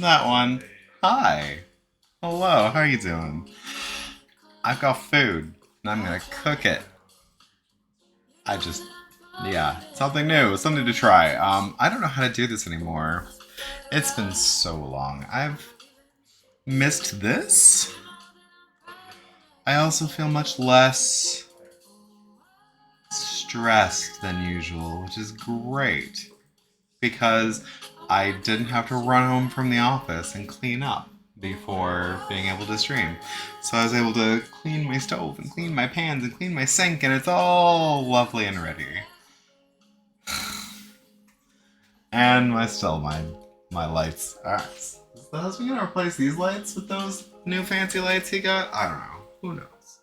That one. Hi. Hello, how are you doing? I've got food, and I'm gonna cook it. Yeah, something new, something to try. I don't know how to do this anymore. It's been so long. I've missed this. I also feel much less stressed than usual, which is great. Because I didn't have to run home from the office and clean up before being able to stream. So I was able to clean my stove and clean my pans and clean my sink, and it's all lovely and ready. And my lights. Is the husband gonna replace these lights with those new fancy lights he got? I don't know. Who knows?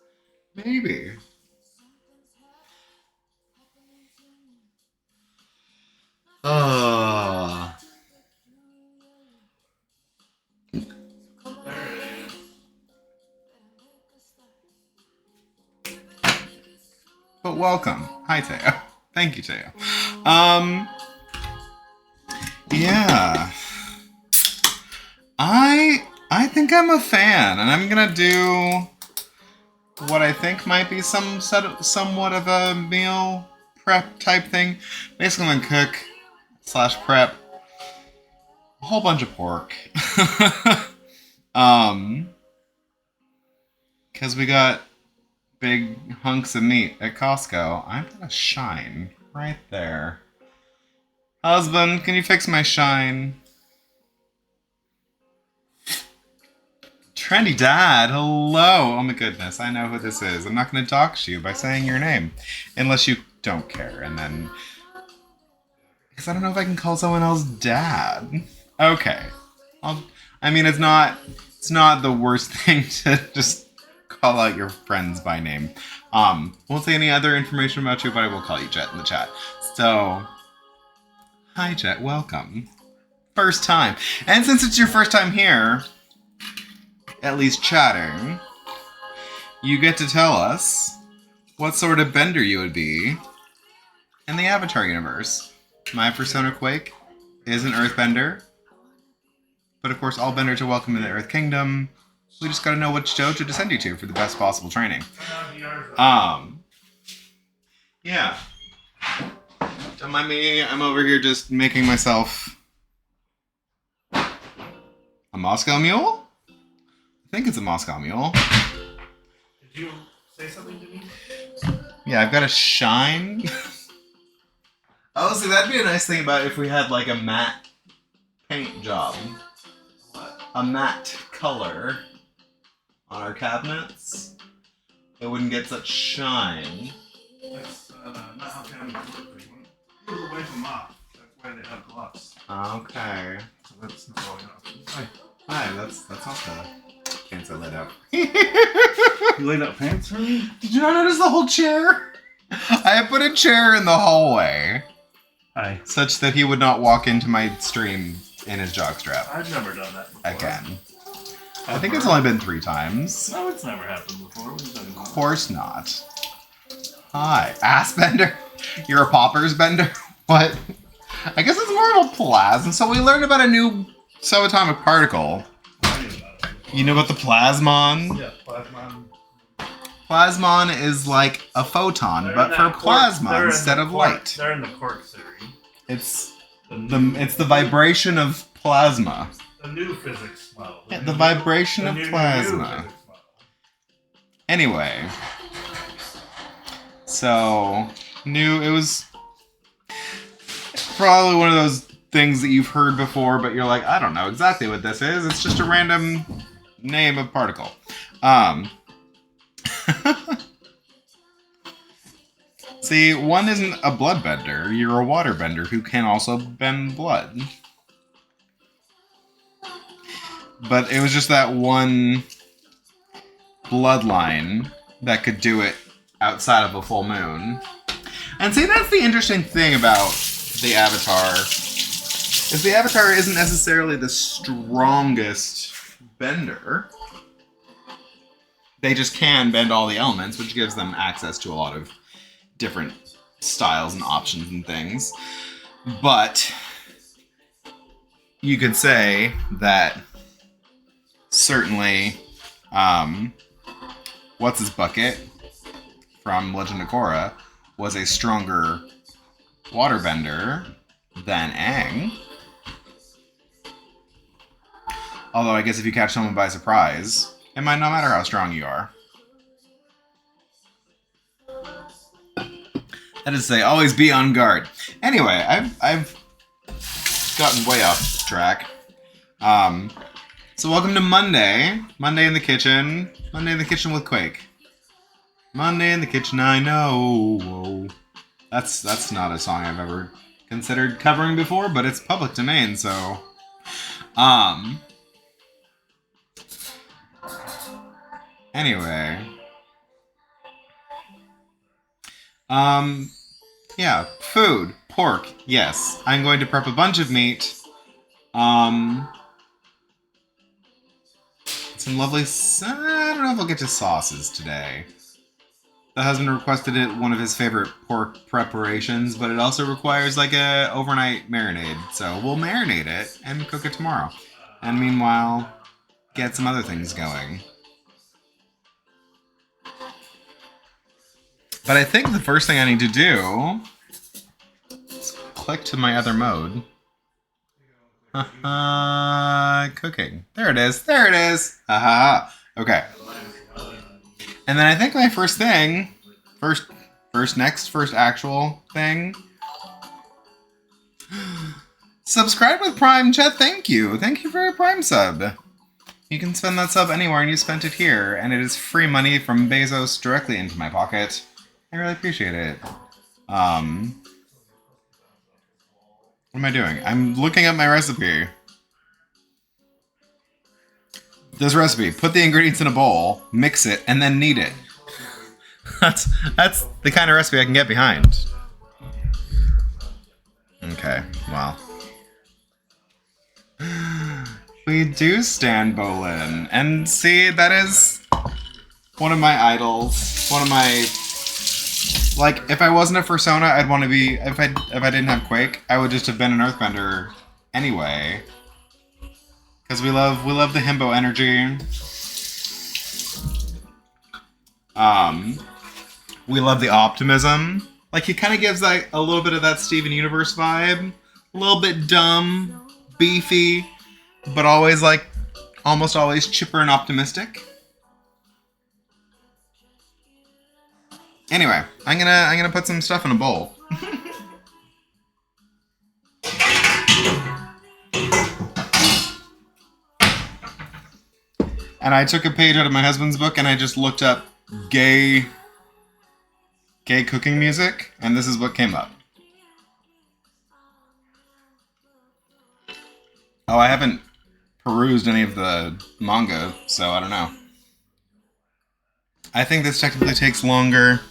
Maybe. Oh. But welcome. Hi, Teo. Thank you, Teo. Yeah. I think I'm a fan, and I'm gonna do what I think might be somewhat of a meal prep type thing. Basically, I'm gonna cook / prep a whole bunch of pork. Because we got big hunks of meat at Costco. I've got a shine right there. Husband, can you fix my shine? Trendy Dad, hello! Oh my goodness, I know who this is. I'm not going to dox you by saying your name. Unless you don't care, and then... Because I don't know if I can call someone else Dad. Okay. It's not the worst thing to just call out your friends by name. Won't say any other information about you, but I will call you Jet in the chat. So... Hi Jet, welcome. First time. And since it's your first time here... at least chatting, you get to tell us what sort of bender you would be in the Avatar universe. My persona Quake is an earthbender, but of course all benders are welcome in the Earth Kingdom. We just gotta know which dojo to send you to for the best possible training. Yeah. Don't mind me, I'm over here just making myself a Moscow Mule? I think it's a Moscow Mule. Did you say something to me? Yeah, I've got a shine. Oh, see, that'd be a nice thing about if we had like a matte paint job. What? A matte color on our cabinets. It wouldn't get such shine. That's not how cameras work. You move away from off. That's why they have gloves. Okay. So that's not going off. Hi. Hi, that's also pants I laid out. You laid out pants for me? Did you not notice the whole chair? I have put a chair in the hallway. Hi. Such that he would not walk into my stream in his jockstrap. I've never done that before. Again. I think it's only been 3 times. No, it's never happened before. Of course not. Hi. Ass bender? You're a poppers bender? What? I guess it's more of a plasma. So we learned about a new subatomic particle. You know about the plasmon? Yeah, plasmon. Plasmon is like a photon, but for plasma instead of light. They're in the quark theory. It's the vibration of plasma. The new physics model. Yeah, the vibration of plasma. Anyway. So, it was probably one of those things that you've heard before, but you're like, I don't know exactly what this is. It's just a random name of particle. See, one isn't a blood bender. You're a water bender who can also bend blood. But it was just that one bloodline that could do it outside of a full moon. And see, that's the interesting thing about the Avatar. Is the Avatar isn't necessarily the strongest bender. They just can bend all the elements, which gives them access to a lot of different styles and options and things. But you could say that certainly, what's his bucket from Legend of Korra was a stronger waterbender than Aang. Although I guess if you catch someone by surprise, it might not matter how strong you are. That is to say, always be on guard. Anyway, I've gotten way off track. So welcome to Monday. Monday in the kitchen. Monday in the kitchen with Quake. Monday in the kitchen, I know. That's not a song I've ever considered covering before, but it's public domain, so anyway. Yeah, food, pork, yes. I'm going to prep a bunch of meat. Some lovely, I don't know if I'll get to sauces today. The husband requested it one of his favorite pork preparations, but it also requires like a overnight marinade. So we'll marinate it and cook it tomorrow. And meanwhile, get some other things going. But I think the first thing I need to do is click to my other mode. Cooking. There it is. There it is. Haha. Okay. And then I think my first thing, first actual thing. Subscribe with Prime, Chet. Thank you. Thank you for your Prime sub. You can spend that sub anywhere and you spent it here. And it is free money from Bezos directly into my pocket. I really appreciate it. What am I doing? I'm looking at my recipe. This recipe, put the ingredients in a bowl, mix it, and then knead it. That's the kind of recipe I can get behind. Okay, well. We do stand Bolin. And see, that is one of my idols. One of my... Like, if I wasn't a Fursona, I'd want to be... If I didn't have Quake, I would just have been an Earthbender anyway. Because we love the himbo energy. We love the optimism. Like, he kind of gives like a little bit of that Steven Universe vibe. A little bit dumb, beefy, but always like, almost always chipper and optimistic. Anyway, I'm gonna put some stuff in a bowl. And I took a page out of my husband's book and I just looked up gay cooking music, and this is what came up. Oh, I haven't perused any of the manga, so I don't know. I think this technically takes longer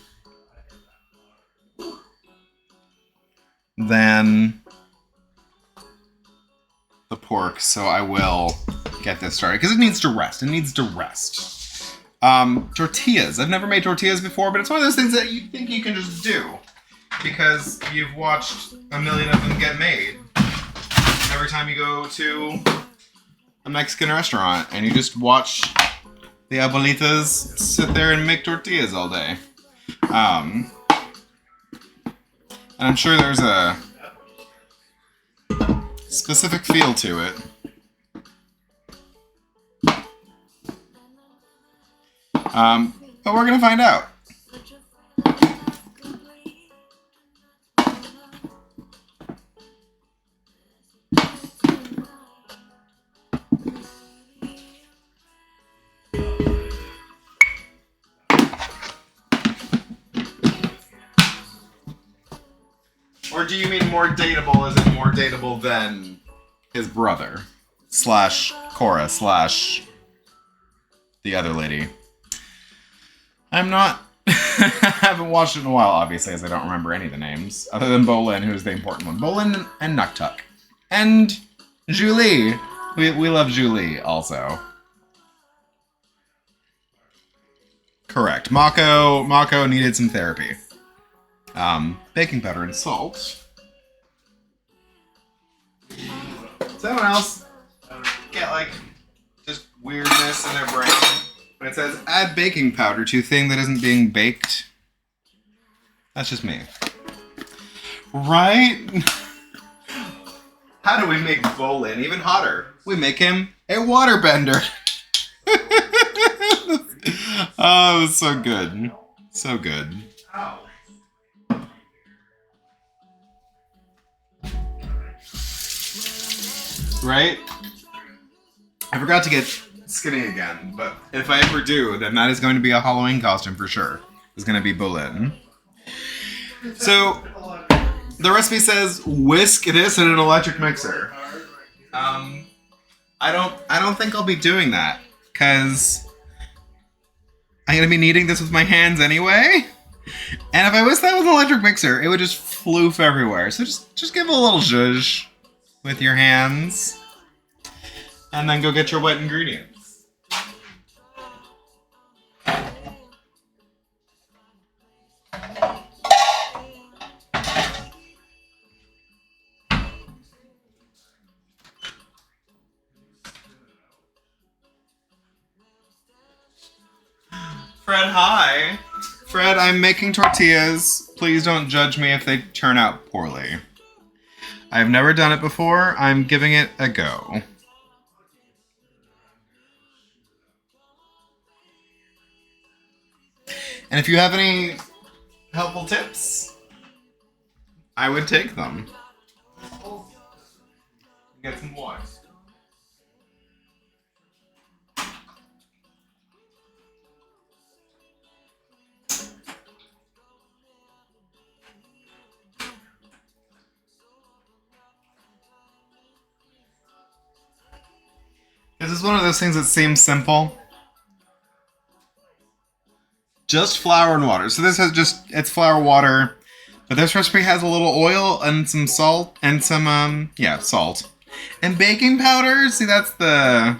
than the pork, so I will get this started because it needs to rest. It needs to rest. Tortillas. I've never made tortillas before, but it's one of those things that you think you can just do because you've watched a million of them get made every time you go to a Mexican restaurant and you just watch the abuelitas sit there and make tortillas all day. And I'm sure there's a specific feel to it. But we're gonna find out. Or do you mean more dateable? Is it more dateable than his brother? Slash Korra slash the other lady? I'm not... I haven't watched it in a while, obviously, as I don't remember any of the names. Other than Bolin, who's the important one. Bolin and Nuktuk. And Julie. We love Julie, also. Correct. Mako needed some therapy. Baking powder and salt. Does anyone else get like just weirdness in their brain when it says add baking powder to thing that isn't being baked? That's just me. Right? How do we make Bolin even hotter? We make him a waterbender. Oh, it was so good. So good. Right? I forgot to get skinny again, but if I ever do, then that is going to be a Halloween costume for sure. It's going to be Bolin. So, the recipe says whisk this in an electric mixer. I don't think I'll be doing that, because I'm going to be kneading this with my hands anyway. And if I whisk that with an electric mixer, it would just floof everywhere. So just give it a little zhuzh with your hands. And then go get your wet ingredients. Fred, hi. Fred, I'm making tortillas. Please don't judge me if they turn out poorly. I've never done it before. I'm giving it a go. And if you have any helpful tips, I would take them. Get some water. This is one of those things that seems simple. Just flour and water. So this has it's flour, water. But this recipe has a little oil and some salt and some, salt. And baking powder. See, that's the...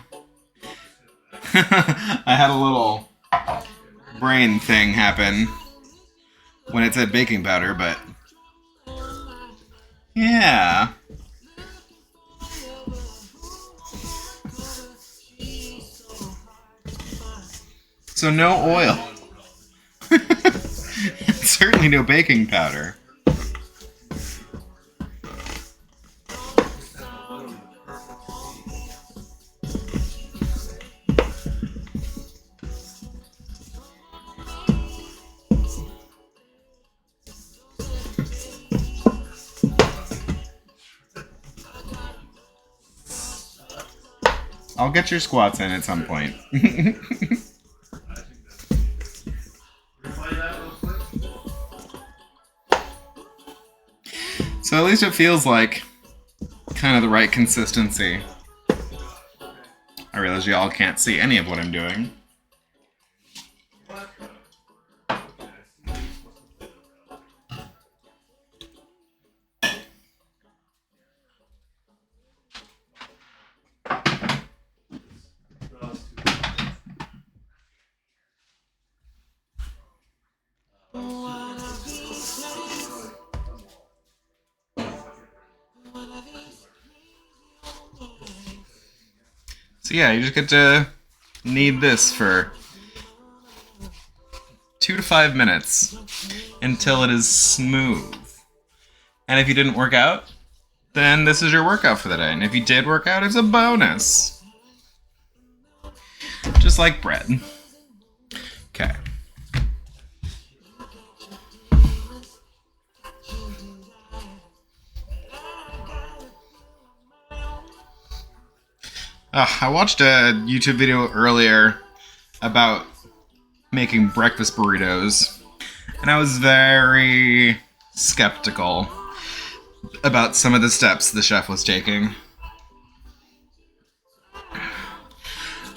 I had a little brain thing happen when it said baking powder, but... yeah. So no oil. Certainly no baking powder. I'll get your squats in at some point. So at least it feels like kind of the right consistency. I realize y'all can't see any of what I'm doing. So yeah, you just get to knead this for 2 to 5 minutes until it is smooth. And if you didn't work out, then this is your workout for the day. And if you did work out, it's a bonus. Just like bread. Okay. I watched a YouTube video earlier about making breakfast burritos, and I was very skeptical about some of the steps the chef was taking.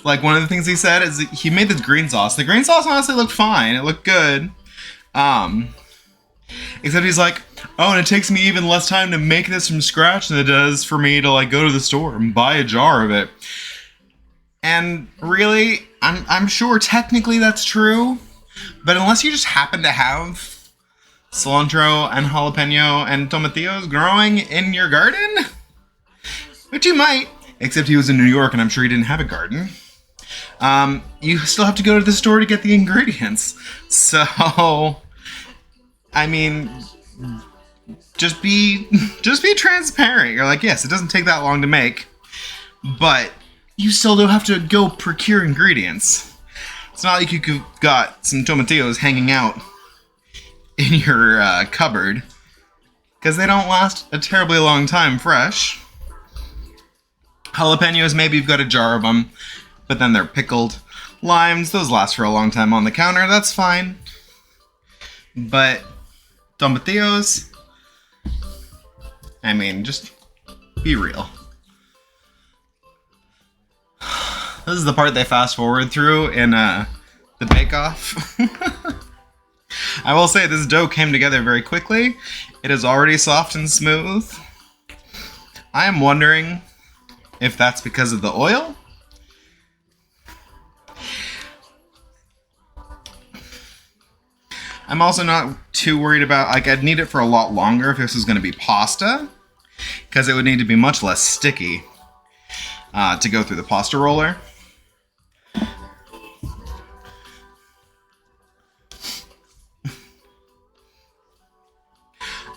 Like, one of the things he said is that he made this green sauce. The green sauce honestly looked fine. It looked good. Except he's like, oh, and it takes me even less time to make this from scratch than it does for me to, like, go to the store and buy a jar of it. And really, I'm sure technically that's true, but unless you just happen to have cilantro and jalapeno and tomatillos growing in your garden, which you might, except he was in New York and I'm sure he didn't have a garden. You still have to go to the store to get the ingredients. So, I mean, just be transparent. You're like, yes, it doesn't take that long to make, but you still do have to go procure ingredients. It's not like you've got some tomatillos hanging out in your cupboard, because they don't last a terribly long time fresh. Jalapenos, maybe you've got a jar of them, but then they're pickled. Limes, those last for a long time on the counter, that's fine. But tomatillos, I mean, just be real. This is the part they fast forward through in the bake-off. I will say this dough came together very quickly. It is already soft and smooth. I am wondering if that's because of the oil. I'm also not too worried about, like, I'd need it for a lot longer if this was going to be pasta, because it would need to be much less sticky to go through the pasta roller.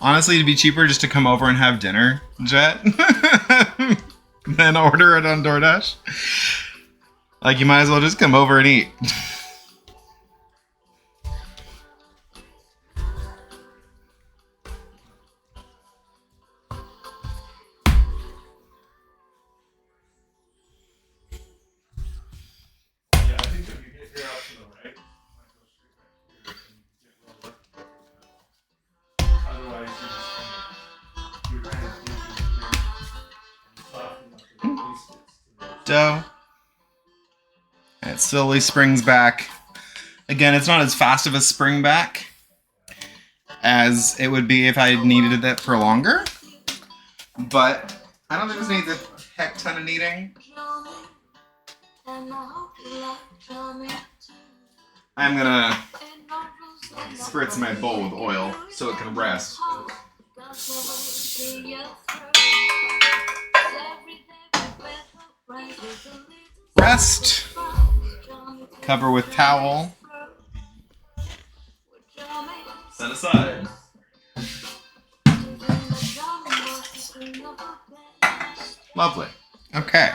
Honestly, it'd be cheaper just to come over and have dinner, Jet, than order it on DoorDash. Like, you might as well just come over and eat. Dough. And it slowly springs back. Again, it's not as fast of a spring back as it would be if I needed it for longer. But I don't think this needs a heck ton of kneading. I'm gonna spritz my bowl with oil so it can rest. Rest. Cover with towel. Set aside. Lovely. Okay.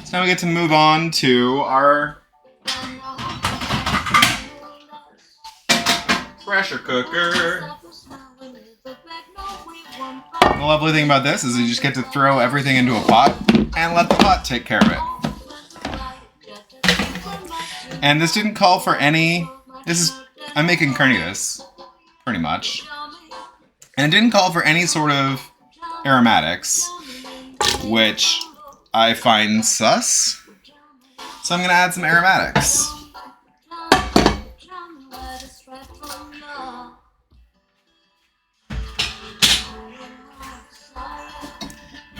So now we get to move on to our pressure cooker. The lovely thing about this is you just get to throw everything into a pot and let the pot take care of it. And this didn't call for any... I'm making carnitas, pretty much. And it didn't call for any sort of aromatics, which I find sus. So I'm going to add some aromatics.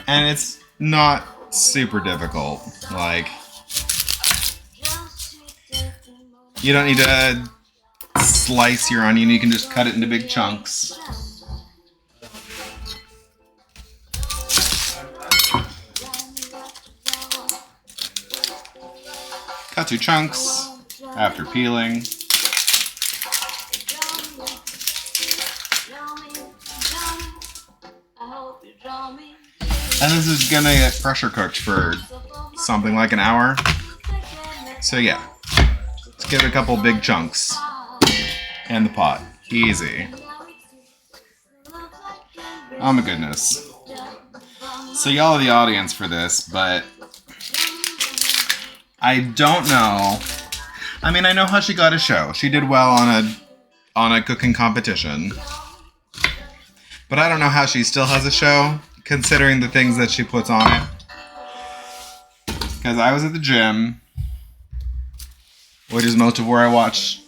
And it's not super difficult. Like, you don't need to slice your onion, you can just cut it into big chunks. Cut your chunks after peeling. And this is gonna get pressure cooked for something like an hour. So yeah, let's get a couple big chunks in the pot. Easy. Oh my goodness. So y'all are the audience for this, but I don't know. I mean, I know how she got a show. She did well on a cooking competition. But I don't know how she still has a show, considering the things that she puts on it. Because I was at the gym, which is most of where I watch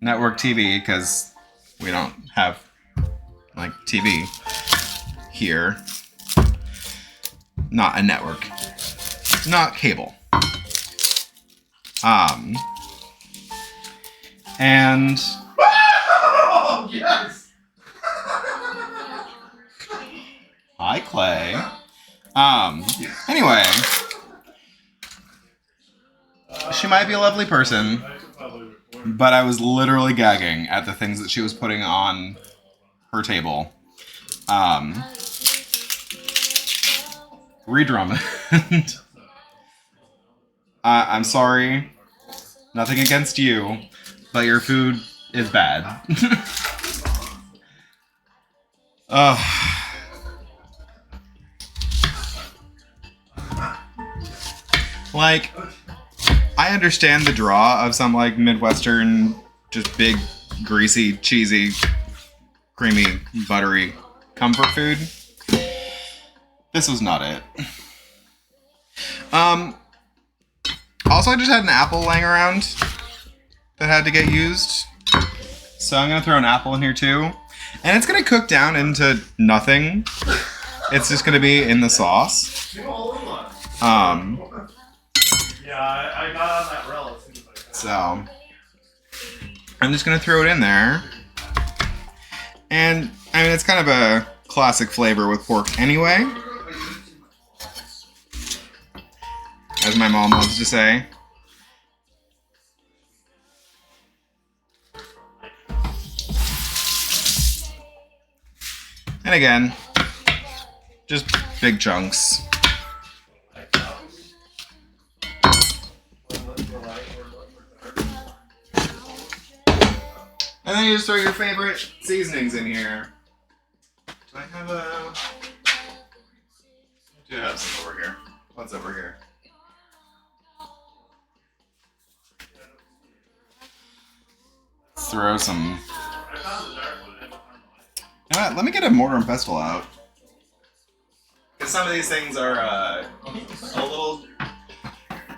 network TV, because we don't have, like, TV here. Not a network. Not cable. And... Oh, yes! Hi, Clay. Anyway, she might be a lovely person, but I was literally gagging at the things that she was putting on her table. Redrum. I'm sorry. Nothing against you, but your food is bad. Like, I understand the draw of some, like, Midwestern, just big, greasy, cheesy, creamy, buttery comfort food. This was not it. Also, I just had an apple laying around that had to get used. So I'm going to throw an apple in here too. And it's going to cook down into nothing. It's just going to be in the sauce. Yeah, I got on that rail as soon as I got So I'm just going to throw it in there. And, I mean, it's kind of a classic flavor with pork anyway. As my mom loves to say. And again, just big chunks. And then you just throw your favorite seasonings in here. Do I have a... I do have some over here. What's over here? Throw some... You know what? Let me get a mortar and pestle out. Because some of these things are a little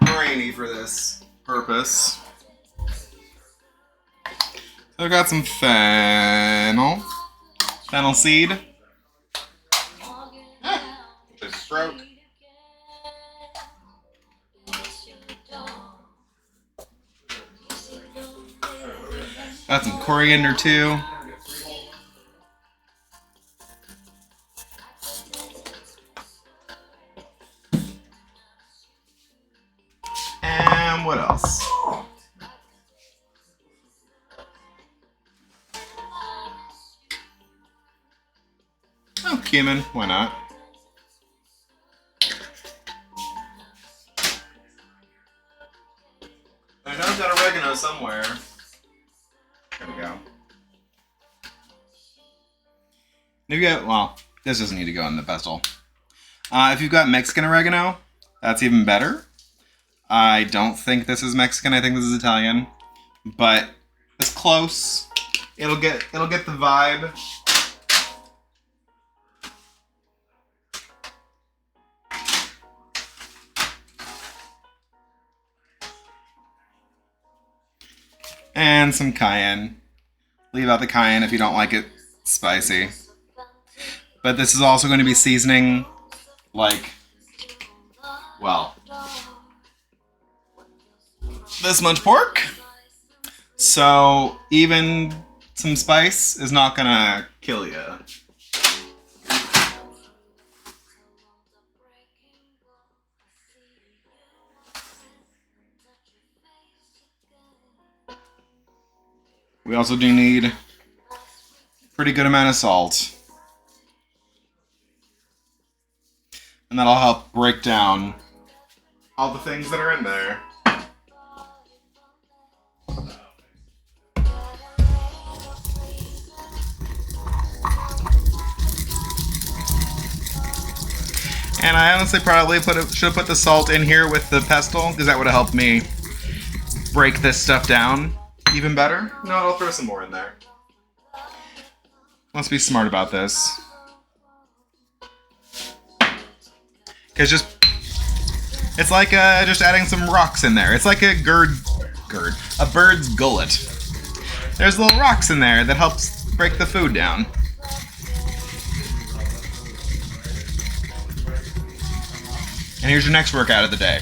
grainy for this purpose. So I've got some fennel seed. Just stroke. Got some coriander too. And what else? Oh, cumin. Why not? I know I've got oregano somewhere. There we go. If you got, well, this doesn't need to go in the pestle. If you've got Mexican oregano, that's even better. I don't think this is Mexican. I think this is Italian, but it's close. It'll get the vibe. And some cayenne. Leave out the cayenne if you don't like it spicy. But this is also going to be seasoning, like, well, this much pork. So even some spice is not going to kill you. We also do need a pretty good amount of salt. And that'll help break down all the things that are in there. And I honestly probably should have put the salt in here with the pestle, because that would have helped me break this stuff down even better. No, I'll throw some more in there. Let's be smart about this. Because it's like just adding some rocks in there. It's like a a bird's gullet. There's little rocks in there that helps break the food down. And here's your next workout of the day.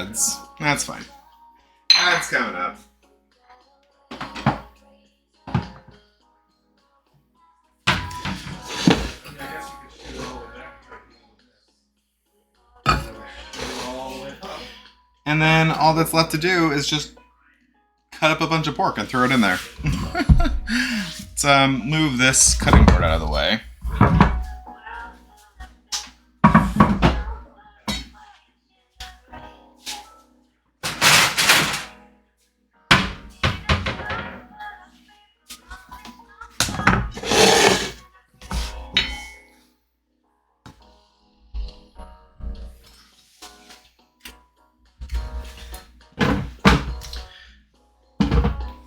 ads. That's fine. Ads coming up. And then all that's left to do is just cut up a bunch of pork and throw it in there. Let's move this cutting board out of the way.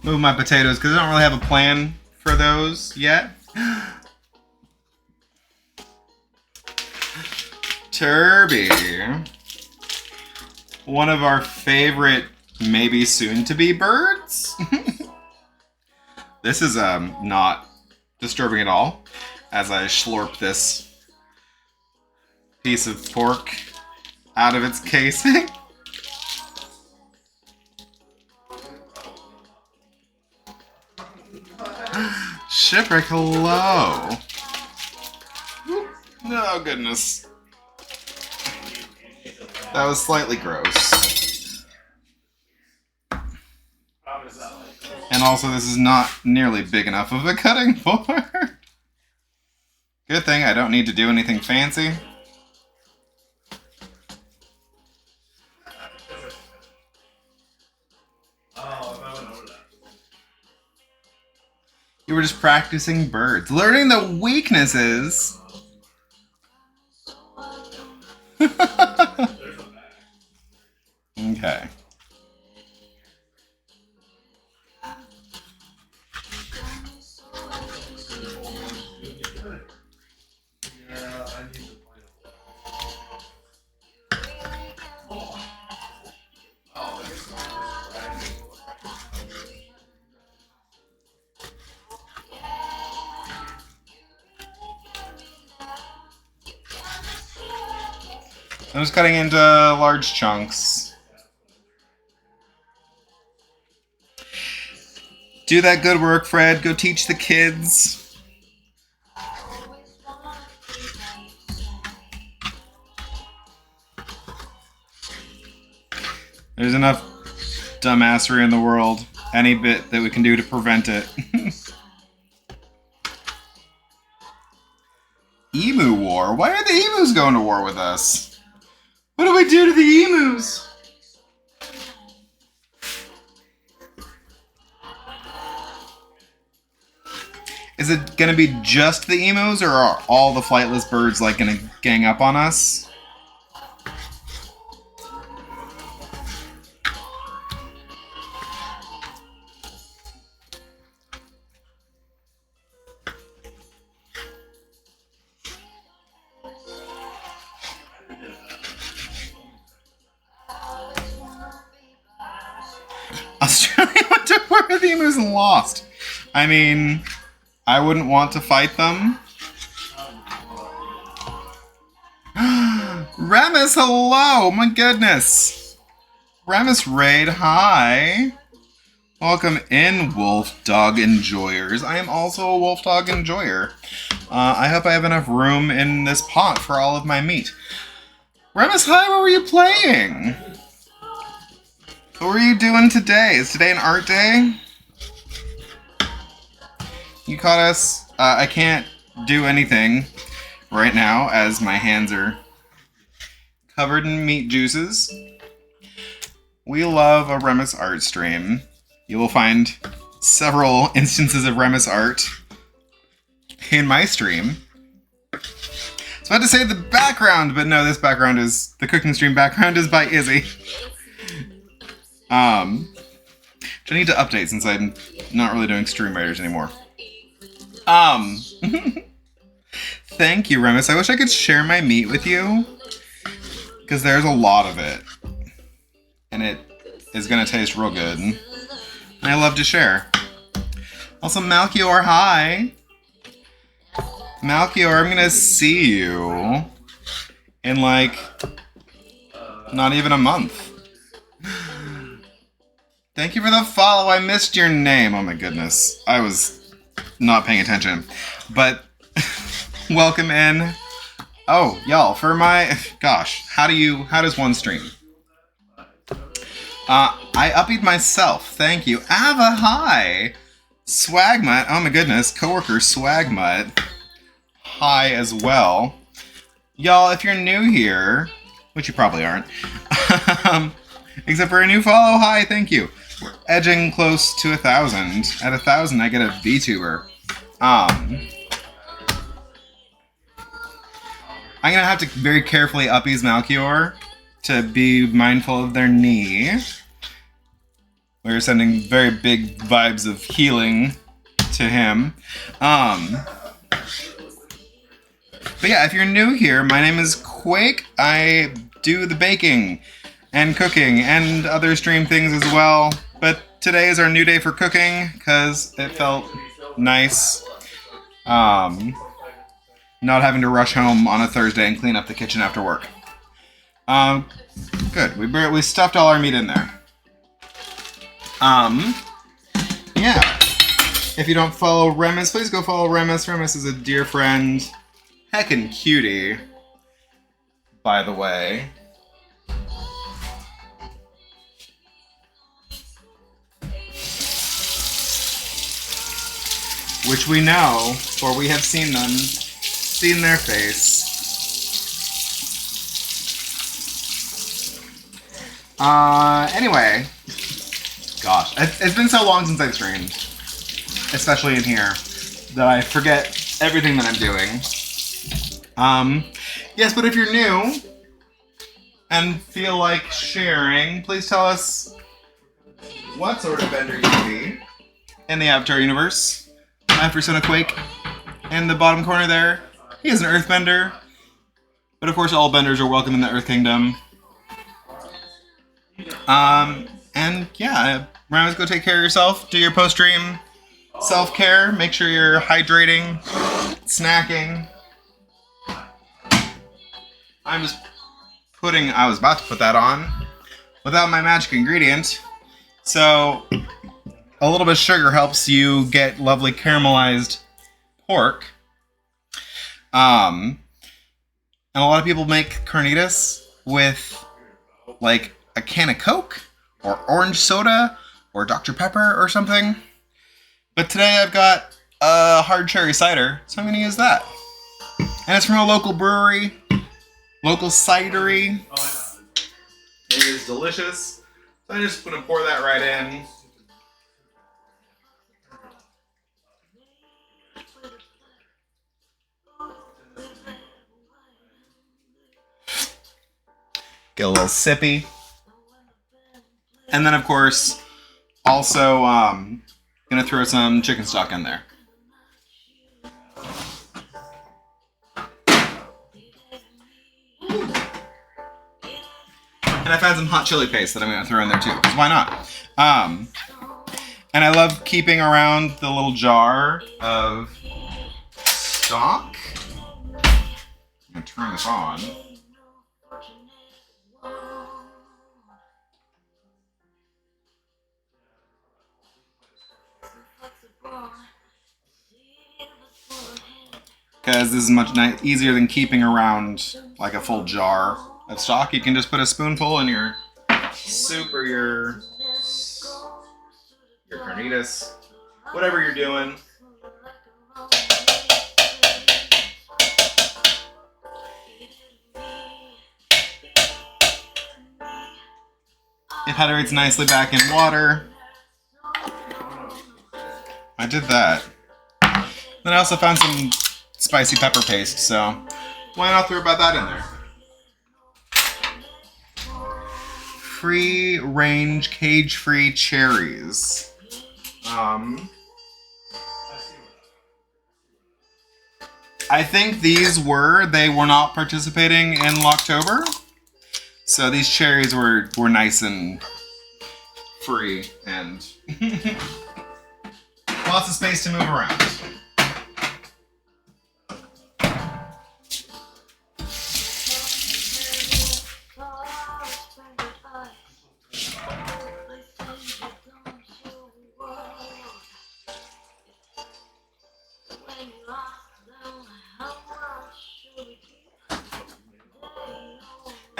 Move my potatoes because I don't really have a plan for those yet. Turby. One of our favorite, maybe soon-to-be birds. This is not disturbing at all as I slurp this piece of pork out of its casing. Shipwreck, hello. Oh, goodness. That was slightly gross. And also, this is not nearly big enough of a cutting board. Good thing I don't need to do anything fancy. You were just practicing birds. Learning the weaknesses. Okay. I'm just cutting into large chunks. Do that good work, Fred. Go teach the kids. There's enough dumbassery in the world. Any bit that we can do to prevent it. Emu war? Why are the emus going to war with us? What do we do to the emus? Is it gonna be just the emus, or are all the flightless birds like gonna gang up on us? Australia went to war with emus and lost. I mean, I wouldn't want to fight them. Remus, hello! My goodness. Remus Raid, hi. Welcome in, Wolf Dog Enjoyers. I am also a Wolf Dog Enjoyer. I hope I have enough room in this pot for all of my meat. Remus, hi, what were you playing? What were you doing today? Is today an art day? You caught us. I can't do anything right now as my hands are covered in meat juices. We love a Remus art stream. You will find several instances of Remus art in my stream. So I had to say the background, but no, this background is, the cooking stream background is by Izzy. Which I need to update since I'm not really doing stream writers anymore. Thank you, Remus. I wish I could share my meat with you, because there's a lot of it. And it is going to taste real good. And I love to share. Also, Malchior, hi. Malchior, I'm going to see you in, like, not even a month. Thank you for the follow. I missed your name. Oh my goodness. I was not paying attention. But welcome in. Oh, y'all, for my gosh, how does one stream? I upbeat myself. Thank you. Ava, hi. Swagmutt. Oh my goodness. Coworker Swagmutt. Hi as well. Y'all, if you're new here, which you probably aren't, except for a new follow, hi, thank you. We're edging close to 1,000. At 1,000, I get a VTuber. I'm gonna have to very carefully uppies Malchior to be mindful of their knee. We're sending very big vibes of healing to him. But yeah, if you're new here, my name is Quake. I do the baking and cooking and other stream things as well. But today is our new day for cooking because it felt nice not having to rush home on a Thursday and clean up the kitchen after work. Good. We stuffed all our meat in there. Yeah. If you don't follow Remus, please go follow Remus. Remus is a dear friend. Heckin' cutie, by the way. Which we know, for we have seen their face. Anyway. Gosh, it's been so long since I've streamed, especially in here, that I forget everything that I'm doing. Yes, but if you're new and feel like sharing, please tell us what sort of vendor you can be in the Avatar universe. My persona Quake in the bottom corner there. He is an earthbender, but of course all benders are welcome in the Earth Kingdom. And yeah, Ramos, go take care of yourself. Do your post-stream self-care. Make sure you're hydrating, snacking. I was about to put that on without my magic ingredient. So a little bit of sugar helps you get lovely caramelized pork. And a lot of people make carnitas with like a can of Coke or orange soda or Dr. Pepper or something. But today I've got a hard cherry cider, so I'm going to use that. And it's from a local brewery. Local cidery. It is delicious. So I'm just going to pour that right in. Get a little sippy. And then, of course, also going to throw some chicken stock in there. And I found some hot chili paste that I'm going to throw in there too, because why not? And I love keeping around the little jar of stock. I'm going to turn this on. Because this is much easier than keeping around like a full jar of stock. You can just put a spoonful in your soup or your carnitas, whatever you're doing. It hydrates nicely back in water. I did that. Then I also found some spicy pepper paste, so why not throw about that in there? Free-range, cage-free cherries. I think they were not participating in Locktober. So these cherries were nice and free and lots of space to move around.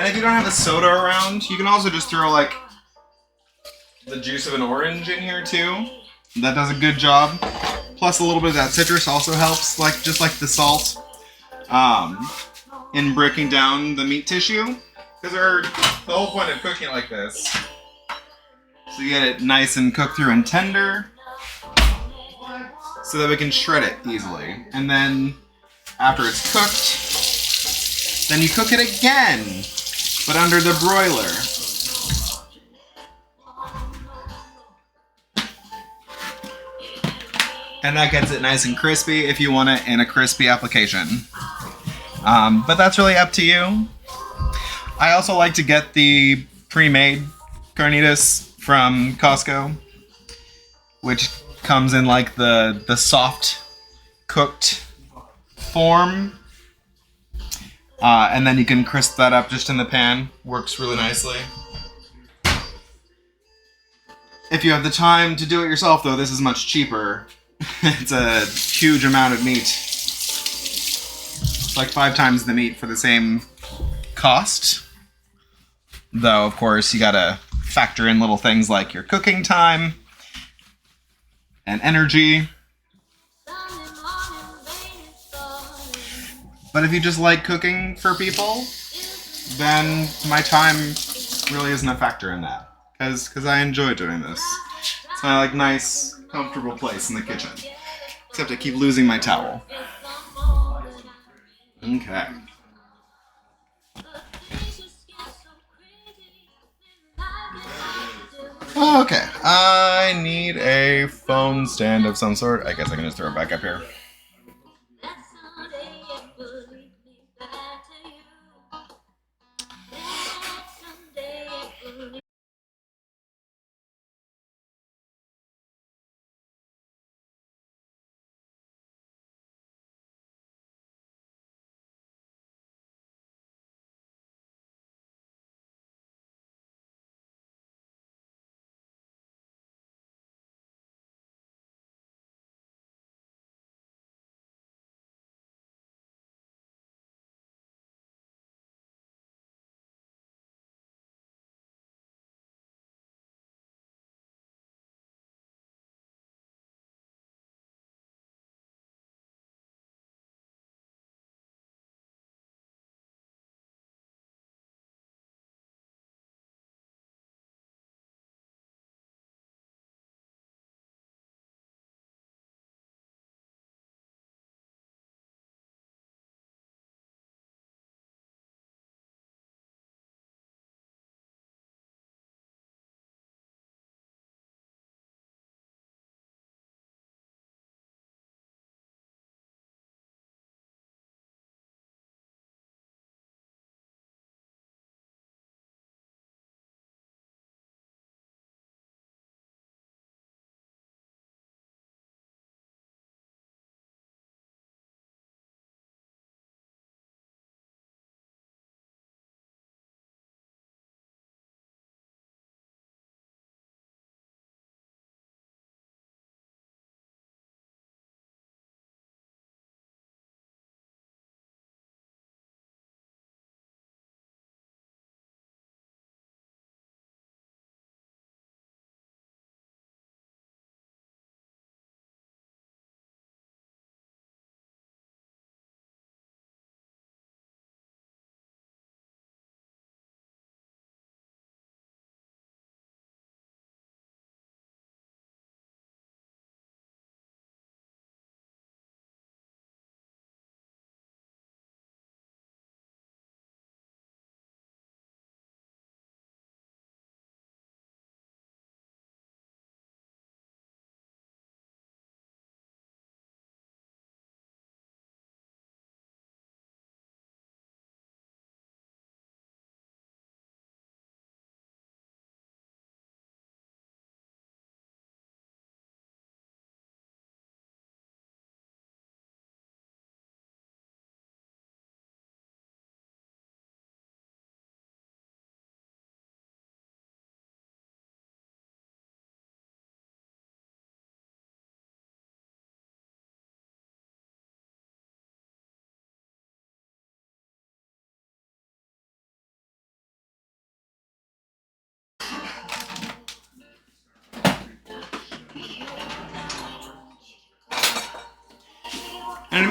And if you don't have a soda around, you can also just throw like the juice of an orange in here too. That does a good job. Plus a little bit of that citrus also helps, like just like the salt, in breaking down the meat tissue. Because the whole point of cooking it like this, so you get it nice and cooked through and tender, so that we can shred it easily. And then after it's cooked, then you cook it again, but under the broiler. And that gets it nice and crispy if you want it in a crispy application. But that's really up to you. I also like to get the pre-made carnitas from Costco, which comes in like the soft cooked form. And then you can crisp that up just in the pan. Works really nicely. If you have the time to do it yourself, though, this is much cheaper. It's a huge amount of meat. It's like 5 times the meat for the same cost. Though, of course, you gotta factor in little things like your cooking time and energy. But if you just like cooking for people, then my time really isn't a factor in that. Because I enjoy doing this. It's my like nice, comfortable place in the kitchen. Except I keep losing my towel. Okay. Okay, I need a phone stand of some sort. I guess I can just throw it back up here.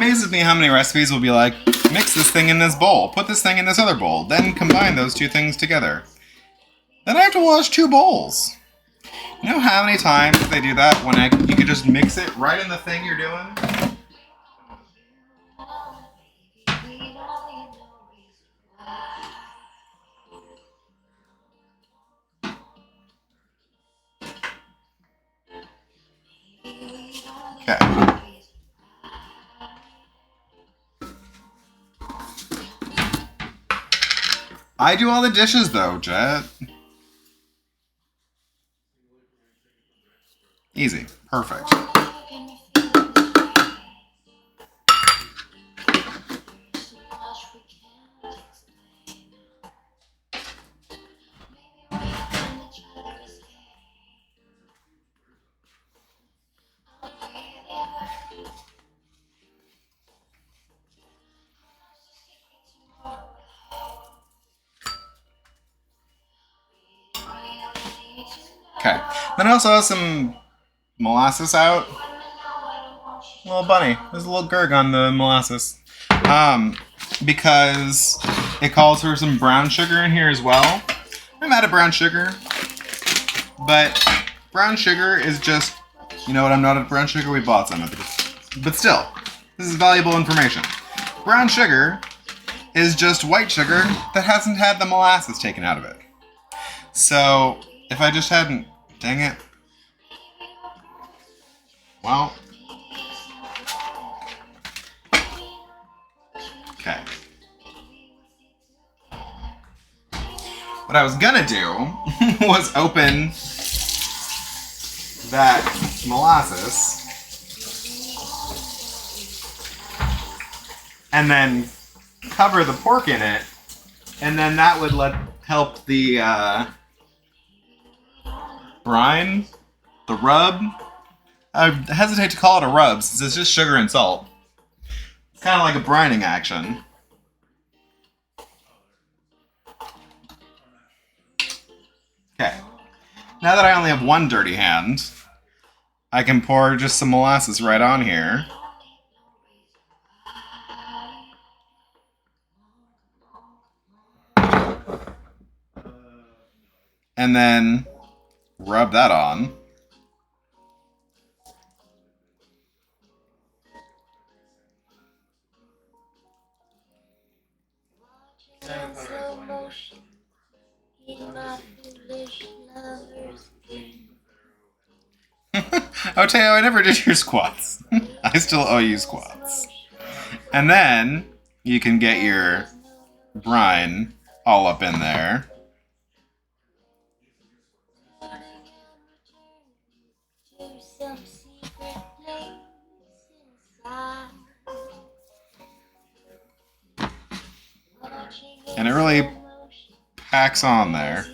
amazes me how many recipes will be like, mix this thing in this bowl, put this thing in this other bowl, then combine those two things together. Then I have to wash 2 bowls. You know how many times they do that when you could just mix it right in the thing you're doing? Okay. I do all the dishes though, Jet. Easy. Perfect. Okay. Then I also have some molasses out. Little bunny. There's a little gurg on the molasses. Because it calls for some brown sugar in here as well. I'm out of brown sugar. But brown sugar is just... You know what? I'm not out of brown sugar. We bought some of it. But still, this is valuable information. Brown sugar is just white sugar that hasn't had the molasses taken out of it. So, if I just hadn't... Dang it. Well. Okay. What I was gonna do was open that molasses and then cover the pork in it, and then that would help the brine, the rub. I hesitate to call it a rub since it's just sugar and salt. It's kind of like a brining action. Okay. Now that I only have one dirty hand, I can pour just some molasses right on here. And then rub that on. Oh, Teo, I never did your squats. I still owe you squats. And then you can get your brine all up in there. And it really packs on there.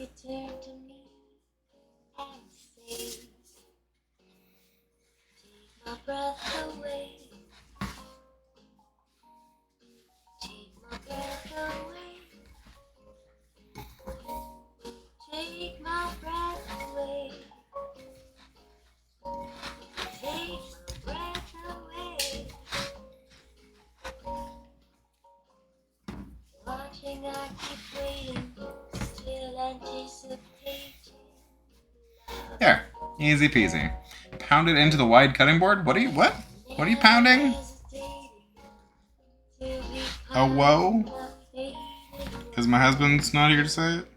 There, easy peasy. Pound it into the wide cutting board? What are you pounding? A whoa? Because my husband's not here to say it?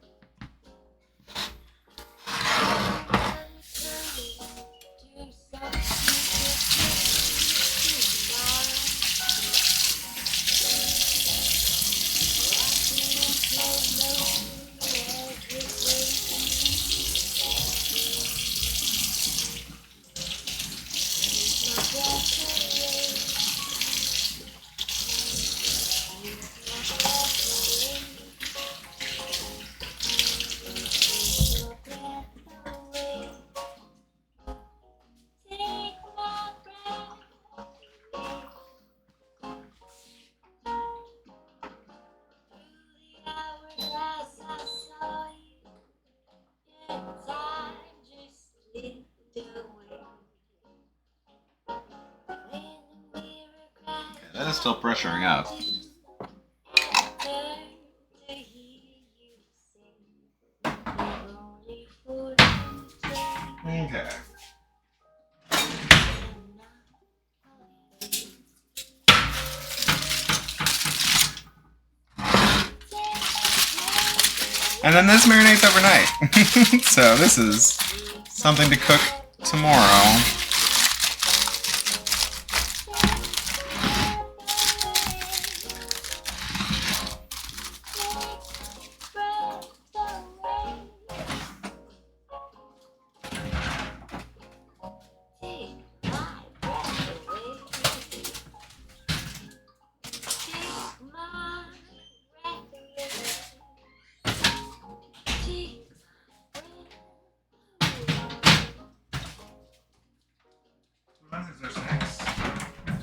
is still pressuring up. Okay. And then this marinates overnight. So this is something to cook tomorrow.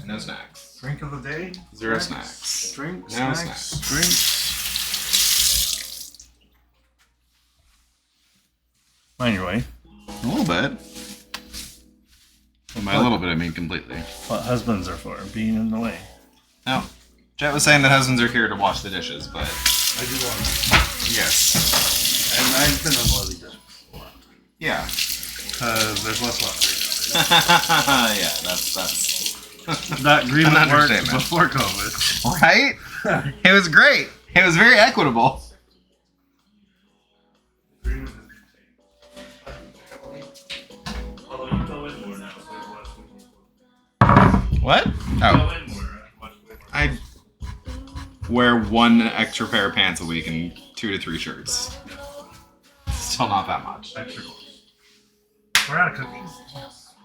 No snacks. Drink of the day? Zero snacks. Drink, No snacks, snacks. drink. Mind your way. A little bit. Well, by a little bit, I mean completely. What husbands are for, being in the way. No. Jet was saying that husbands are here to wash the dishes, but... I do want to. Yes. And I've been unloading dishes a lot. Yeah. Because there's less laundry. Yeah, that's... That agreement An worked understatement. before COVID. Right? It was great. It was very equitable. What? Oh. I wear one extra pair of pants a week and 2 to 3 shirts. Still not that much. We're out of cookies.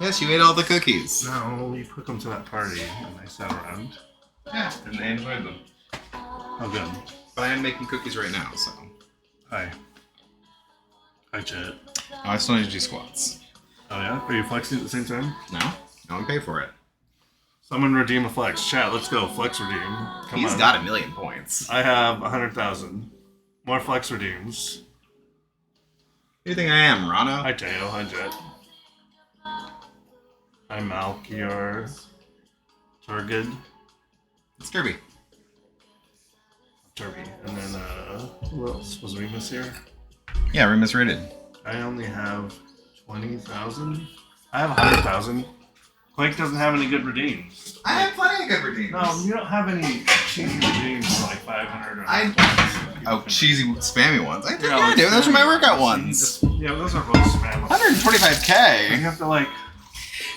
Yes, you ate all the cookies. No, we took them to that party and I sat around. Yeah, and they enjoyed them. Oh, good. But I am making cookies right now, so... Hi. Hi, Chet. Oh, I still need to do squats. Oh, yeah? Are you flexing at the same time? No? No one paid for it. Someone redeem a flex. Chat, let's go. Flex redeem. Come He's on. got 1,000,000 points. I have 100,000. More flex redeems. Who do you think I am, Rano? Hi, Teo. Hi, Jet. Hi, Malkior. Turgid. It's Kirby. Turby. And then, who else was Remus here? Yeah, we misrated. I only have 20,000. I have 100,000. Quake doesn't have any good redeems. I have plenty of good redeems. No, you don't have any cheesy redeems for like 500 or Oh, cheesy, spammy ones. I think Yeah, I like do. Those are my spammy workout ones. ones. Yeah, but those are both spam. You 125k. have to like...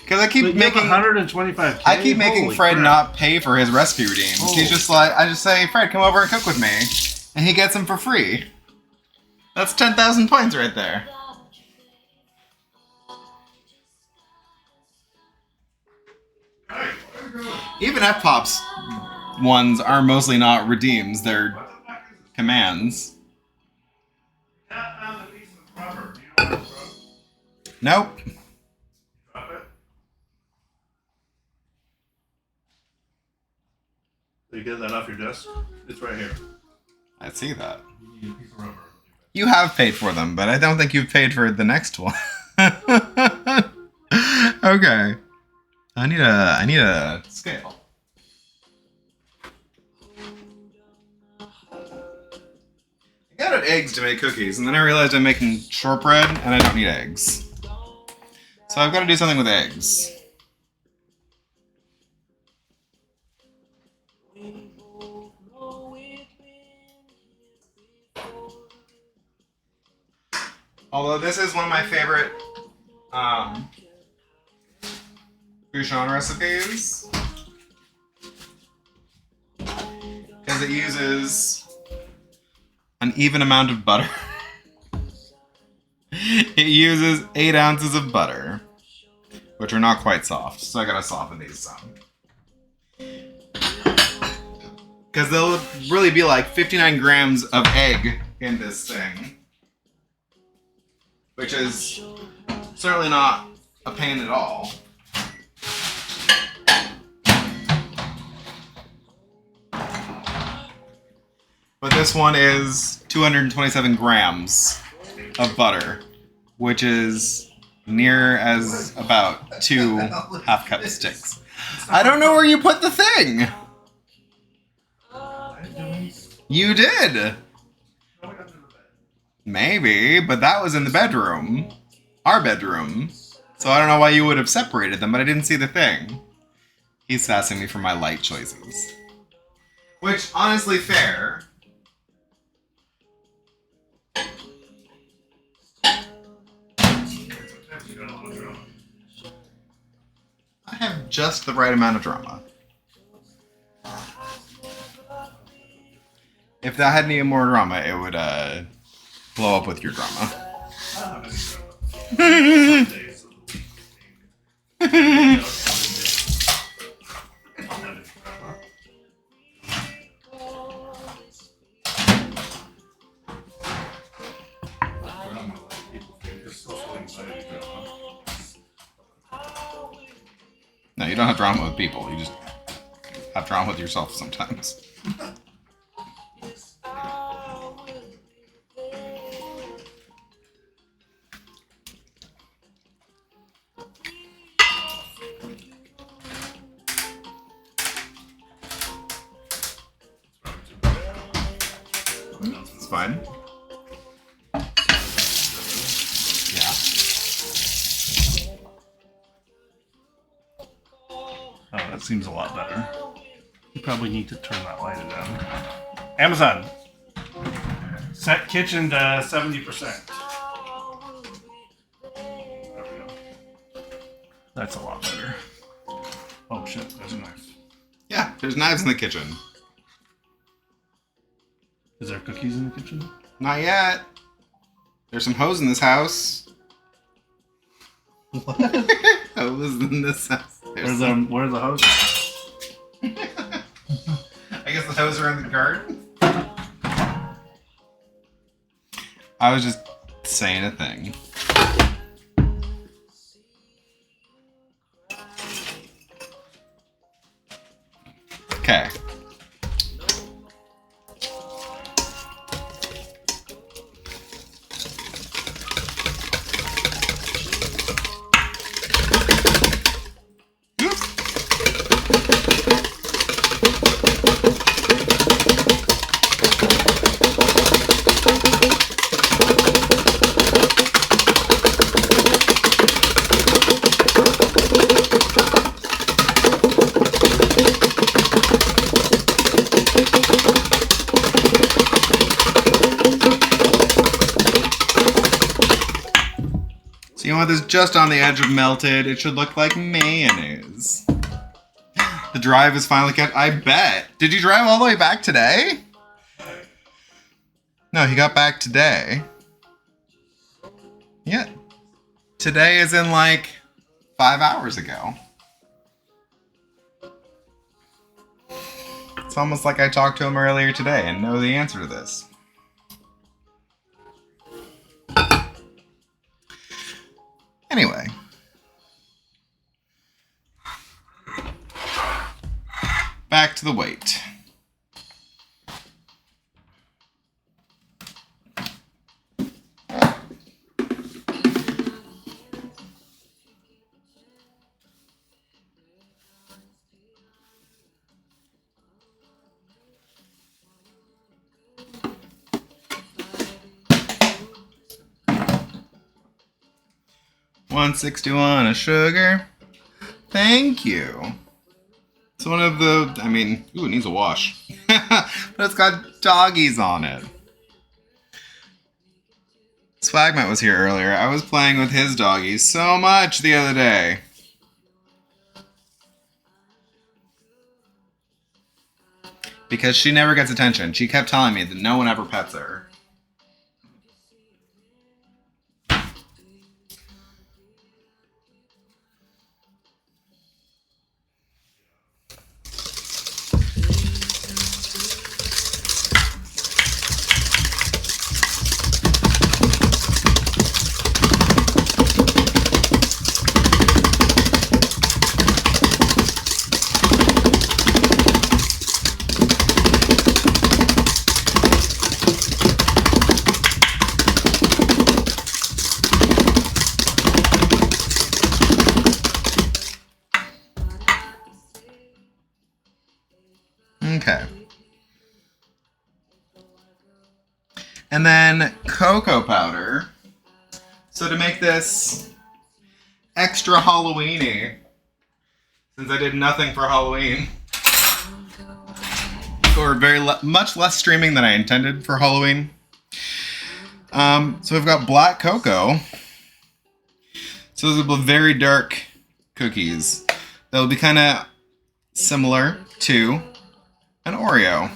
Because I keep But you have making... 125k? I keep making Holy Fred crap. not pay for his recipe redeems. Oh. He's just like, I just say, Fred, come over and cook with me. And he gets them for free. That's 10,000 points right there. Even F-Pop's ones are mostly not redeems, they're commands. Nope. So you get that off your desk? It's right here. I see that. You need a piece of rubber. You have paid for them, but I don't think you've paid for the next one. Okay. I need a scale. I got eggs to make cookies, and then I realized I'm making shortbread, and I don't need eggs. So I've got to do something with eggs. Although this is one of my favorite Bouchon recipes, because it uses an even amount of butter. It uses 8 ounces of butter, which are not quite soft, so I gotta soften these some. Because there'll really be like 59 grams of egg in this thing, which is certainly not a pain at all. But this one is 227 grams of butter, which is near as about 2 half-cup sticks. I don't know where you put the thing! You did. How we got to the bed? Maybe, but that was in the bedroom. Our bedroom. So I don't know why you would have separated them, but I didn't see the thing. He's sassing me for my light choices. Which, honestly, fair. Sometimes you got a lot of drama. I have just the right amount of drama. If that had any more drama, it would blow up with your drama. I don't have any drama. Some days of the week. You know, I'll let it drama. Drama, like people think it's social anxiety drama. No, you don't have drama with people. You just have drama with yourself sometimes. It's fine. Yeah. Oh, that seems a lot better. You probably need to turn that light down. Amazon. Set kitchen to 70%. There we go. That's a lot better. Oh shit, there's a knife. Yeah, there's knives in the kitchen. Is there cookies in the kitchen? Not yet. There's some hose in this house. What? Hose in this house. Where's the hose? I guess the hose are in the garden. I was just saying a thing. Okay. You want this just on the edge of melted. It should look like mayonnaise. The drive is finally kept. I bet. Did you drive all the way back today? No, he got back today. Yeah. Today is in like 5 hours ago. It's almost like I talked to him earlier today and know the answer to this. Anyway. Back to the weight. $1.61 of sugar. Thank you. It's one of the, I mean, ooh, it needs a wash. But it's got doggies on it. Swagmat was here earlier. I was playing with his doggies so much the other day. Because she never gets attention. She kept telling me that no one ever pets her. And then cocoa powder. So to make this extra Halloween-y, since I did nothing for Halloween, or much less streaming than I intended for Halloween. So we've got black cocoa. So those are very dark cookies. They'll be kind of similar to an Oreo.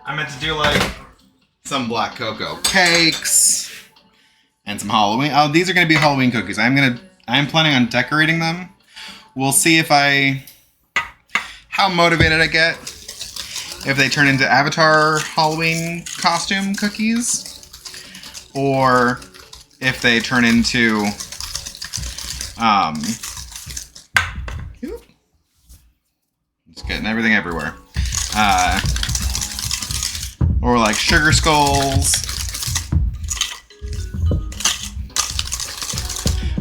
I meant to do like some black cocoa cakes and some Halloween. Oh, these are going to be Halloween cookies. I'm planning on decorating them. We'll see how motivated I get if they turn into Avatar Halloween costume cookies, or if they turn into just getting everything everywhere. Or like sugar skulls.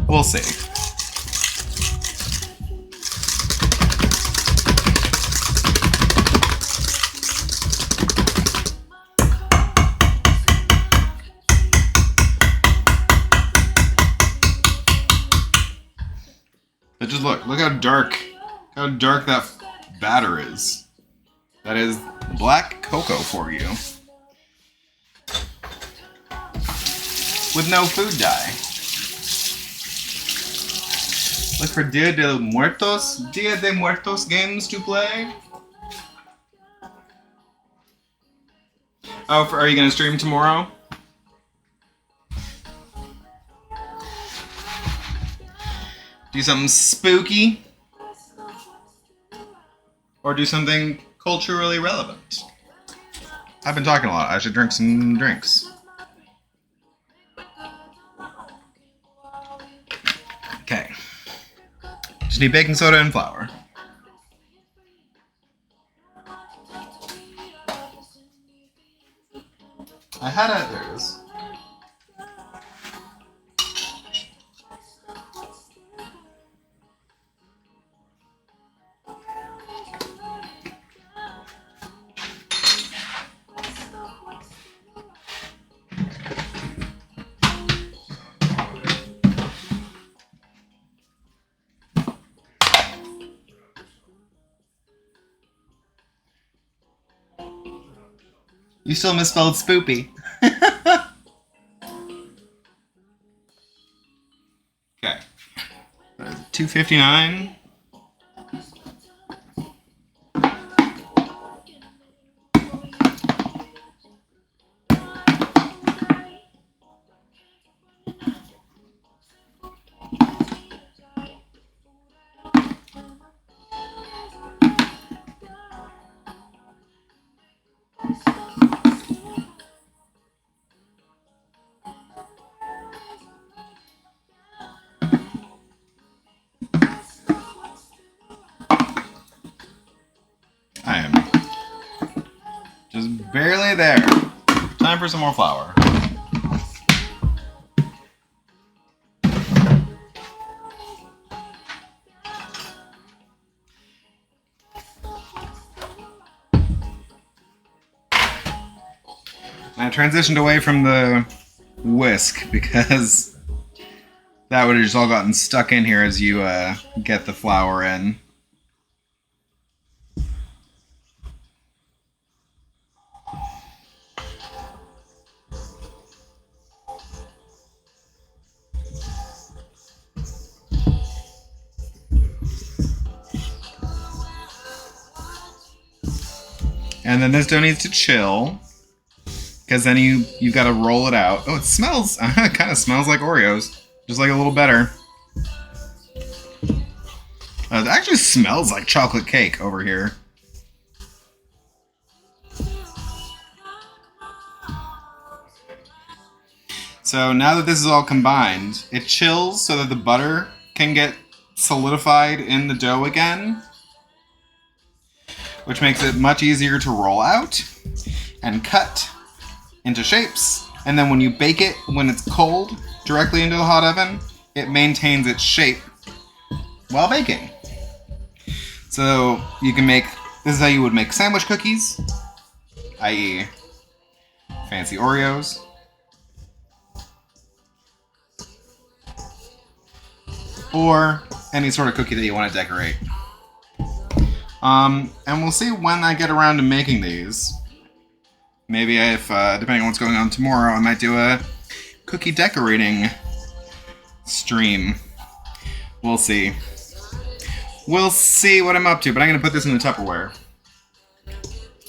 We'll see. But just look how dark that batter is. That is black cocoa for you. With no food dye. Look for Dia de Muertos games to play. Oh, are you gonna stream tomorrow? Do something spooky? Or do something culturally relevant? I've been talking a lot. I should drink some drinks. Okay. Just need baking soda and flour. I had it. There it is. You still misspelled spoopy. Okay. $2.59. I am just barely there. Time for some more flour. I transitioned away from the whisk because that would have just all gotten stuck in here as you get the flour in. And then this dough needs to chill, because then you got to roll it out. Oh, it smells. It kind of smells like Oreos, just like a little better. It actually smells like chocolate cake over here. So now that this is all combined, it chills so that the butter can get solidified in the dough again, which makes it much easier to roll out. and cut into shapes. And then when you bake it, when it's cold, directly into the hot oven, it maintains its shape while baking. So you can make, this is how you would make sandwich cookies, i.e. fancy Oreos. Or any sort of cookie that you want to decorate. And we'll see when I get around to making these. Maybe if, depending on what's going on tomorrow, I might do a cookie decorating stream. We'll see. We'll see what I'm up to, but I'm going to put this in the Tupperware.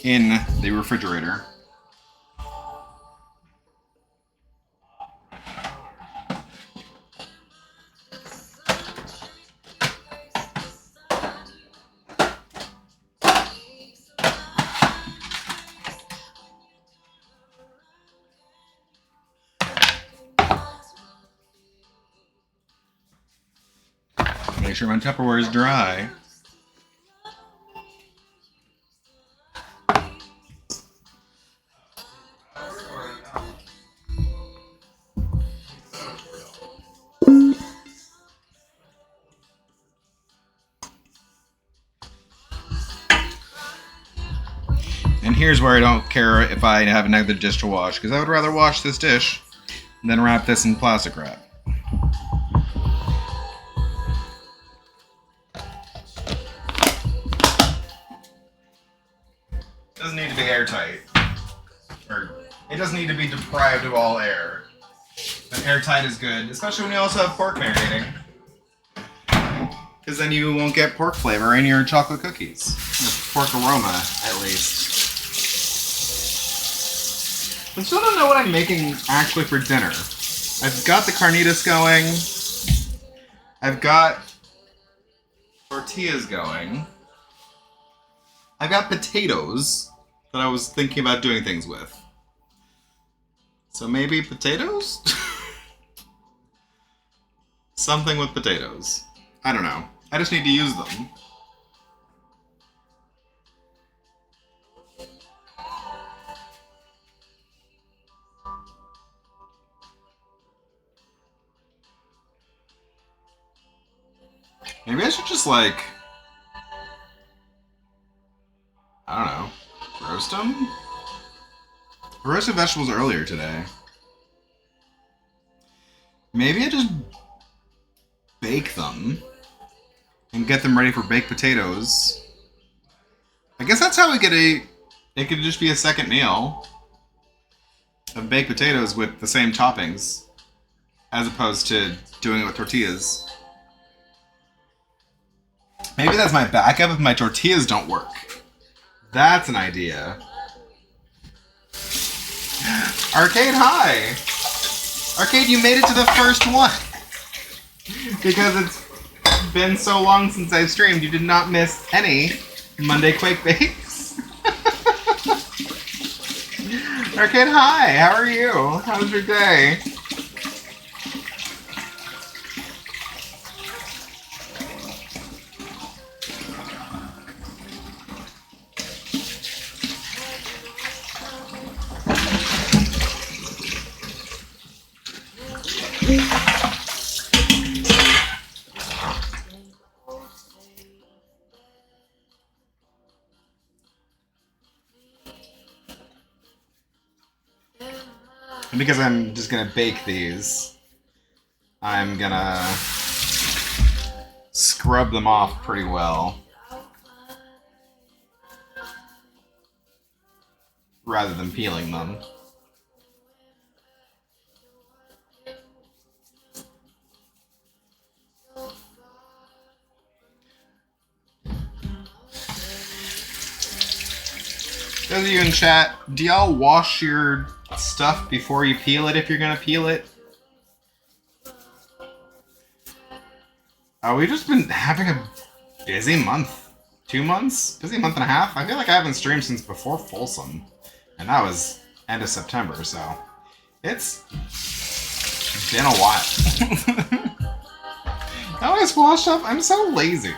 In the refrigerator. Make sure my Tupperware is dry. And here's where I don't care if I have another dish to wash, because I would rather wash this dish than wrap this in plastic wrap. Doesn't need to be airtight. Or it doesn't need to be deprived of all air. But airtight is good, especially when you also have pork marinating. Because then you won't get pork flavor in your chocolate cookies. Or pork aroma, at least. I still don't know what I'm making actually for dinner. I've got the carnitas going. I've got tortillas going. I've got potatoes that I was thinking about doing things with. So maybe potatoes? Something with potatoes. I don't know. I just need to use them. Maybe I should just, like, I don't know, roast them? I roasted vegetables earlier today. Maybe I just bake them and get them ready for baked potatoes. I guess that's how we get it could just be a second meal of baked potatoes with the same toppings, as opposed to doing it with tortillas. Maybe that's my backup if my tortillas don't work. That's an idea. Arcade, hi! Arcade, you made it to the first one! Because it's been so long since I've streamed, you did not miss any Monday Quake bakes. Arcade, hi! How are you? How's your day? And because I'm just gonna bake these, I'm gonna scrub them off pretty well. Rather than peeling them. Those of you in chat, do y'all wash your stuff before you peel it if you're gonna peel it? Oh, we've just been having a busy month. 2 months? Busy month and a half? I feel like I haven't streamed since before Folsom. And that was end of September, so it's been a while. I always wash up. I'm so lazy.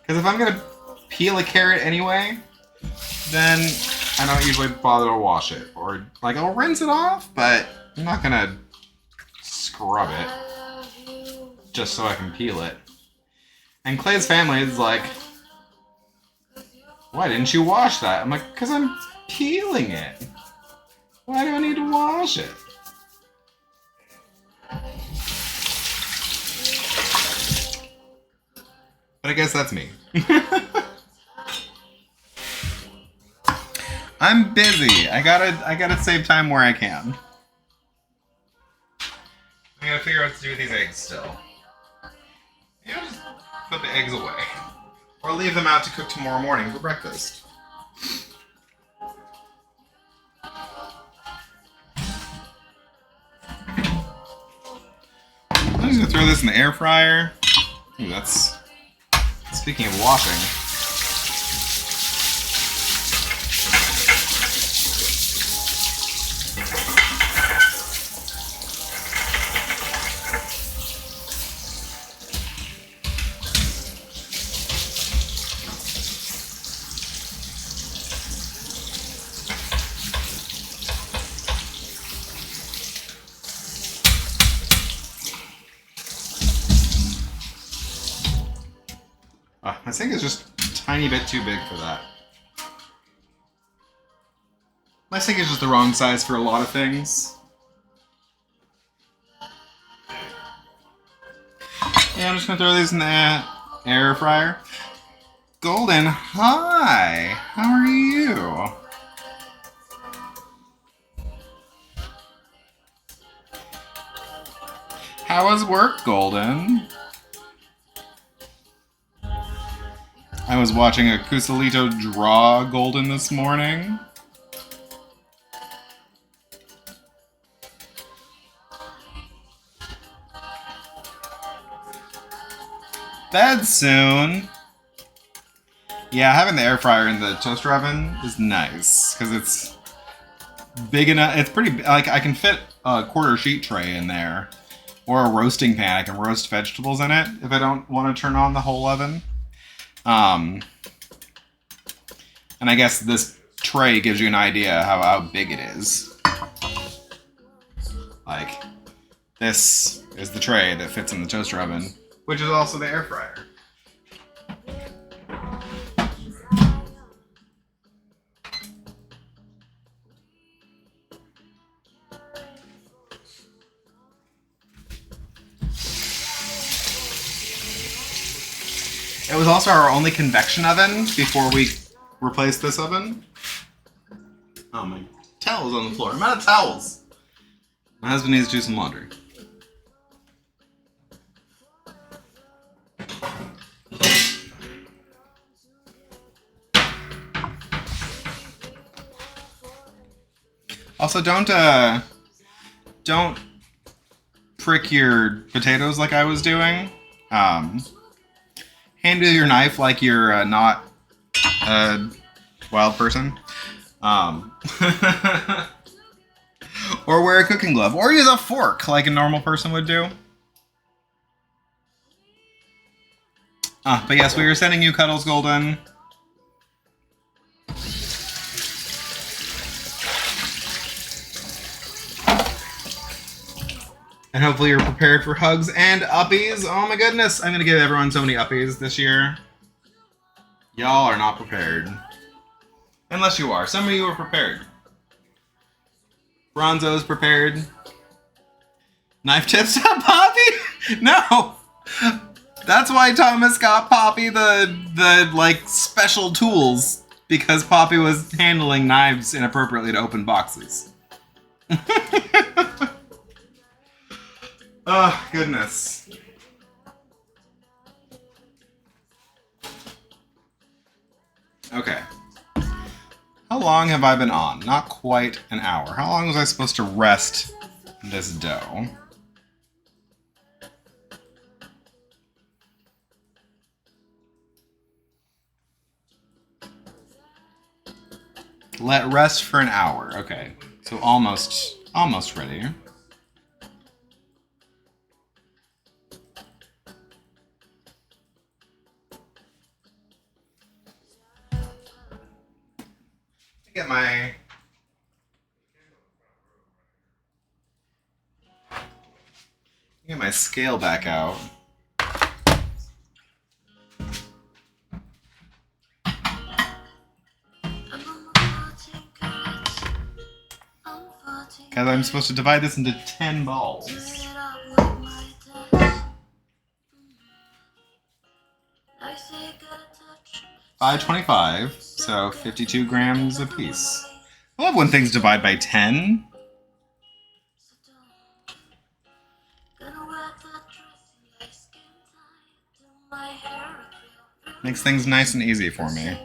Because if I'm gonna peel a carrot anyway, then I don't usually bother to wash it. Or, like, I'll rinse it off, but I'm not gonna scrub it just so I can peel it. And Clay's family is like, why didn't you wash that? I'm like, because I'm peeling it. Why do I need to wash it? But I guess that's me. I'm busy. I gotta save time where I can. I gotta figure out what to do with these eggs still. Maybe I'll just put the eggs away. Or leave them out to cook tomorrow morning for breakfast. I'm just gonna throw this in the air fryer. Ooh, that's... Speaking of washing. My sink is just a tiny bit too big for that. My sink is just the wrong size for a lot of things. Yeah, I'm just gonna throw these in the air fryer. Golden, hi! How are you? How was work, Golden? I was watching a Cusalito draw Golden this morning. Bed soon. Yeah, having the air fryer in the toaster oven is nice because it's big enough. It's pretty like I can fit a quarter sheet tray in there, or a roasting pan. I can roast vegetables in it if I don't want to turn on the whole oven. And I guess this tray gives you an idea how big it is. Like, this is the tray that fits in the toaster oven, which is also the air fryer. It was also our only convection oven before we replaced this oven. Oh, my towel's on the floor. I'm out of towels. My husband needs to do some laundry. Also, don't prick your potatoes like I was doing. Handle your knife like you're not a wild person. Or wear a cooking glove. Or use a fork like a normal person would do. But yes, we were sending you Cuddles Golden. And hopefully you're prepared for hugs and uppies. Oh my goodness, I'm gonna give everyone so many uppies this year. Y'all are not prepared. Unless you are. Some of you are prepared. Bronzo's prepared. Knife tips at Poppy? No! That's why Thomas got Poppy the like special tools. Because Poppy was handling knives inappropriately to open boxes. Oh, goodness. Okay. How long have I been on? Not quite an hour. How long was I supposed to rest this dough? Let rest for an hour. Okay. So almost ready. Get my scale back out. Because I'm supposed to divide this into 10 balls. 525, so 52 grams a piece. I love when things divide by 10. Makes things nice and easy for me.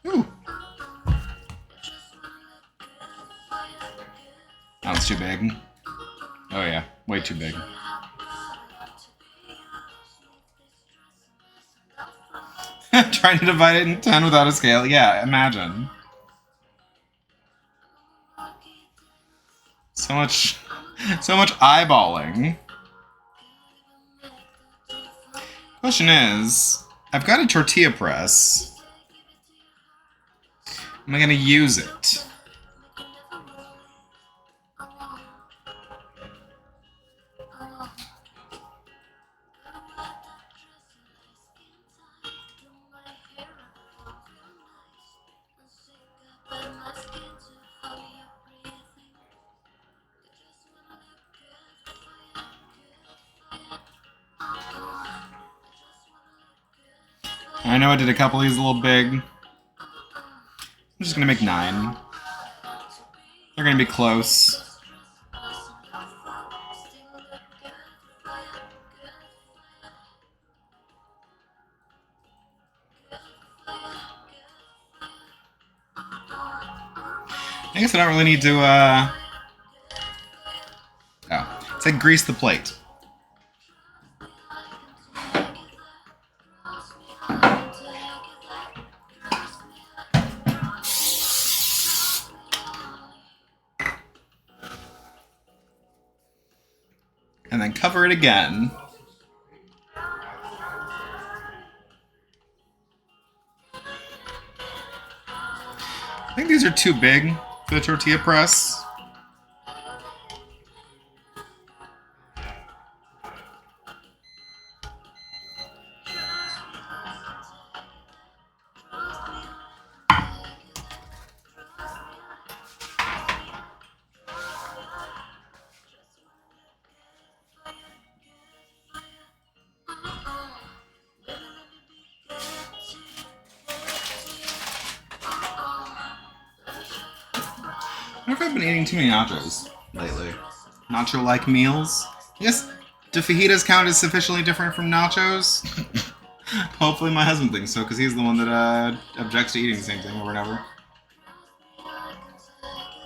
Ooh. That was too big. Oh yeah, way too big. Trying to divide it in 10 without a scale. Yeah, imagine. So much eyeballing. Question is, I've got a tortilla press. Am I gonna use it? I know I did a couple of these a little big. I'm just gonna make 9. They're gonna be close. I guess I don't really need to, Oh, it's like grease the plate. And then cover it again. I think these are too big for the tortilla press. I wonder if I've been eating too many nachos lately. Nacho-like meals? Yes, do fajitas count as sufficiently different from nachos? Hopefully my husband thinks so, because he's the one that objects to eating the same thing over and over.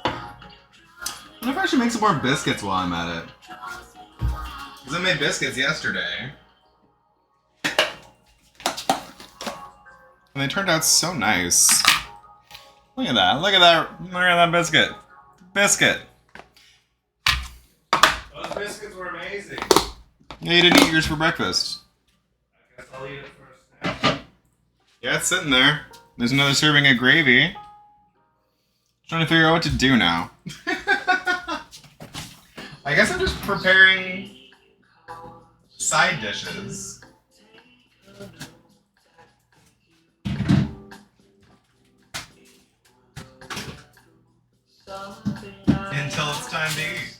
I wonder if I should make some more biscuits while I'm at it. Because I made biscuits yesterday. And they turned out so nice. Look at that. Look at that. Look at that biscuit. Biscuit. Those biscuits were amazing. Yeah, you didn't eat yours for breakfast. I guess I'll eat it for a snack. Yeah, it's sitting there. There's another serving of gravy. Trying to figure out what to do now. I guess I'm just preparing side dishes. Until it's time to eat.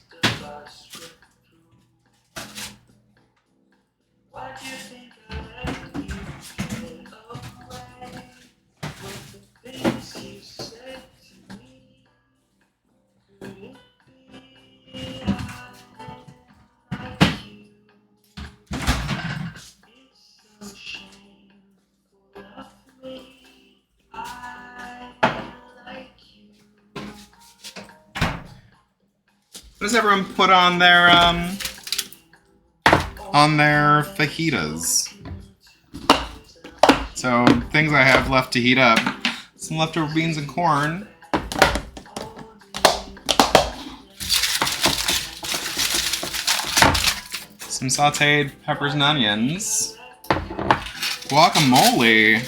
What does everyone put on their fajitas? So, things I have left to heat up. Some leftover beans and corn. Some sauteed peppers and onions. Guacamole.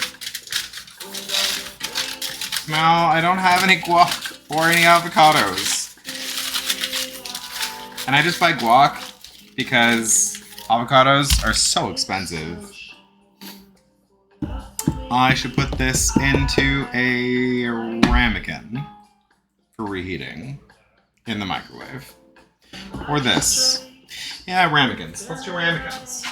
Now, I don't have any guac or any avocados. And I just buy guac because avocados are so expensive. I should put this into a ramekin for reheating in the microwave. Or this. Yeah, ramekins. Let's do ramekins.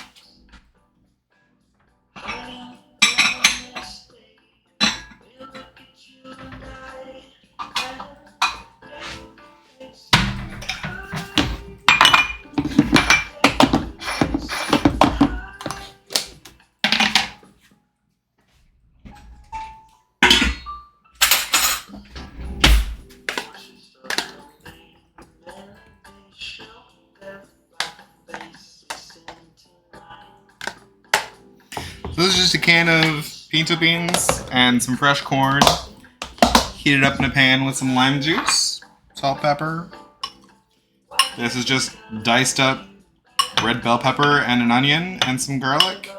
This is just a can of pinto beans and some fresh corn. Heated up in a pan with some lime juice, salt, pepper. This is just diced up red bell pepper and an onion and some garlic.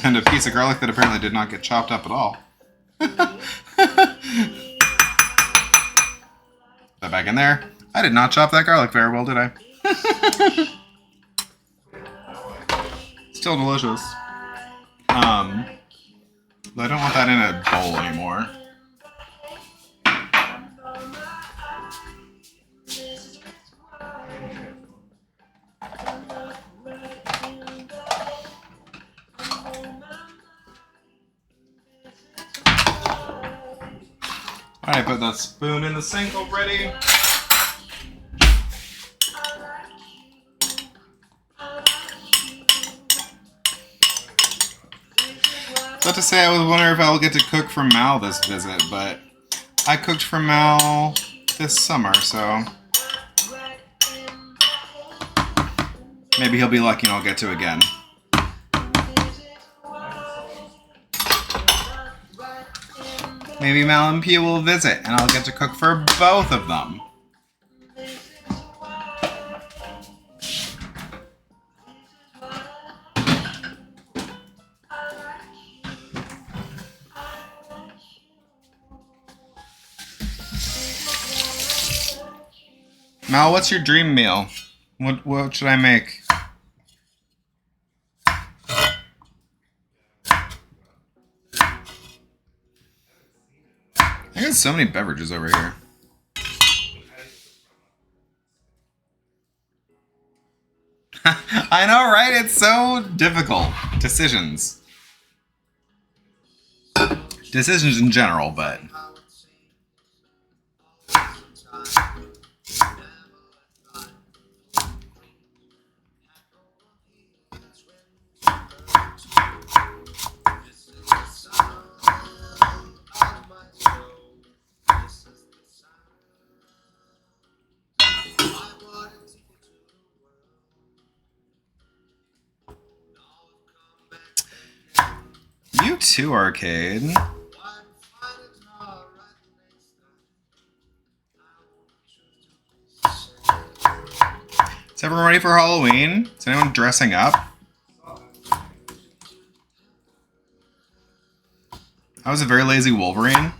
And a piece of garlic that apparently did not get chopped up at all. Put that back in there. I did not chop that garlic very well, did I? Still delicious. But I don't want that in a bowl anymore. Alright, put that spoon in the sink already. So to say, I was wondering if I'll get to cook for Mal this visit, but I cooked for Mal this summer, so maybe he'll be lucky and I'll get to again. Maybe Mal and Pia will visit and I'll get to cook for both of them. Mal, what's your dream meal? What should I make? I got so many beverages over here. I know, right? It's so difficult. Decisions. Decisions in general, but... You too, Arcade. Is everyone ready for Halloween? Is anyone dressing up? I was a very lazy Wolverine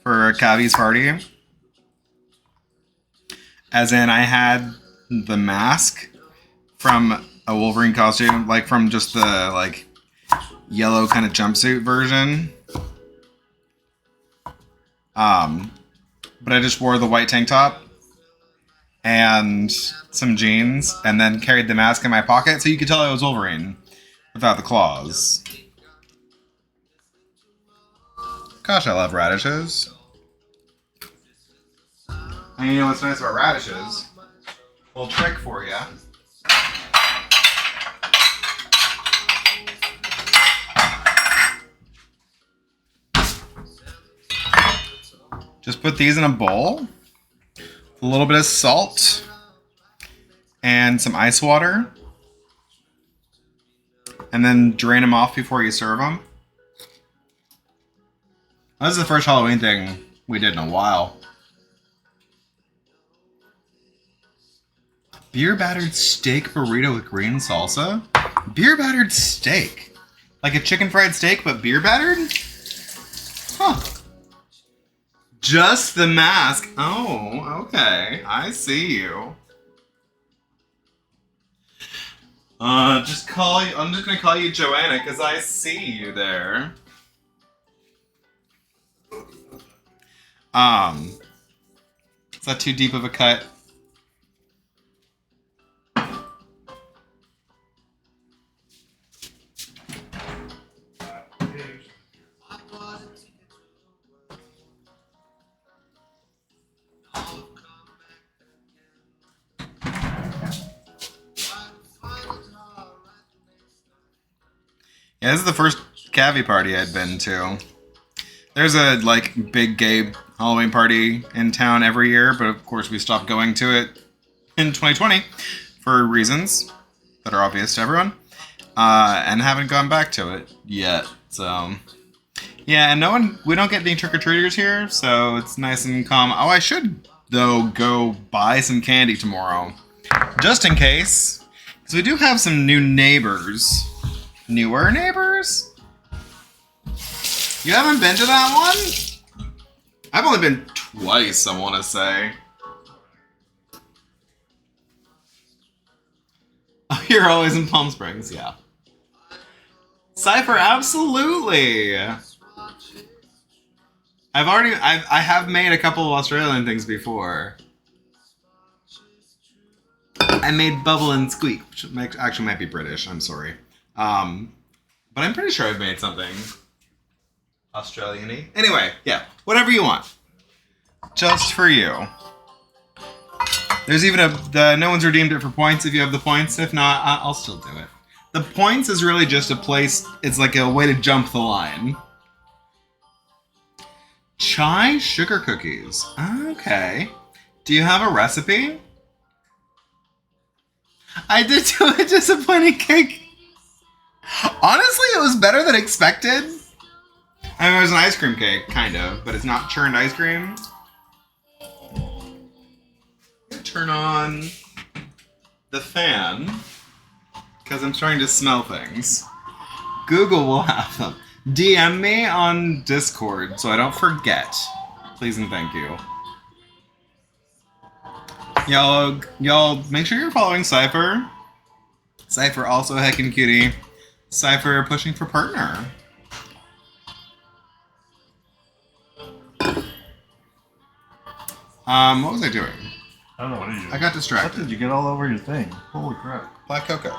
for Cavi's party. As in, I had the mask from a Wolverine costume, like from just the, like, yellow kind of jumpsuit version. But I just wore the white tank top and some jeans and then carried the mask in my pocket so you could tell I was Wolverine without the claws. Gosh, I love radishes. And you know what's nice about radishes? A little trick for you. Just put these in a bowl with a little bit of salt and some ice water. And then drain them off before you serve them. This is the first Halloween thing we did in a while. Beer battered steak burrito with green salsa? Beer battered steak? Like a chicken fried steak, but beer battered? Huh. Just the mask. Oh, okay. I see you. I'm just gonna call you Joanna because I see you there. Is that too deep of a cut? Yeah, this is the first cavi party I'd been to. There's a like big gay Halloween party in town every year, but of course we stopped going to it in 2020 for reasons that are obvious to everyone, and haven't gone back to it yet. So yeah, and we don't get any trick-or-treaters here, so it's nice and calm. Oh, I should though go buy some candy tomorrow, just in case, because we do have some new neighbors. Newer neighbors? You haven't been to that one? I've only been twice, I want to say. Oh, you're always in Palm Springs, yeah. Cypher, absolutely! I have made a couple of Australian things before. I made Bubble and Squeak, which actually might be British, I'm sorry. But I'm pretty sure I've made something Australian-y. Anyway, yeah, whatever you want. Just for you. There's even no one's redeemed it for points if you have the points. If not, I'll still do it. The points is really just a place, it's like a way to jump the line. Chai sugar cookies. Okay. Do you have a recipe? I did do a disappointing cake. Honestly, it was better than expected. I mean, it was an ice cream cake, kind of, but it's not churned ice cream. Turn on the fan, because I'm starting to smell things. Google will have them. DM me on Discord so I don't forget. Please and thank you. Y'all make sure you're following Cypher. Cypher also heckin' cutie. Cypher pushing for partner. What was I doing? I don't know what are you doing. I got distracted. What did you get all over your thing? Holy crap. Black cocoa.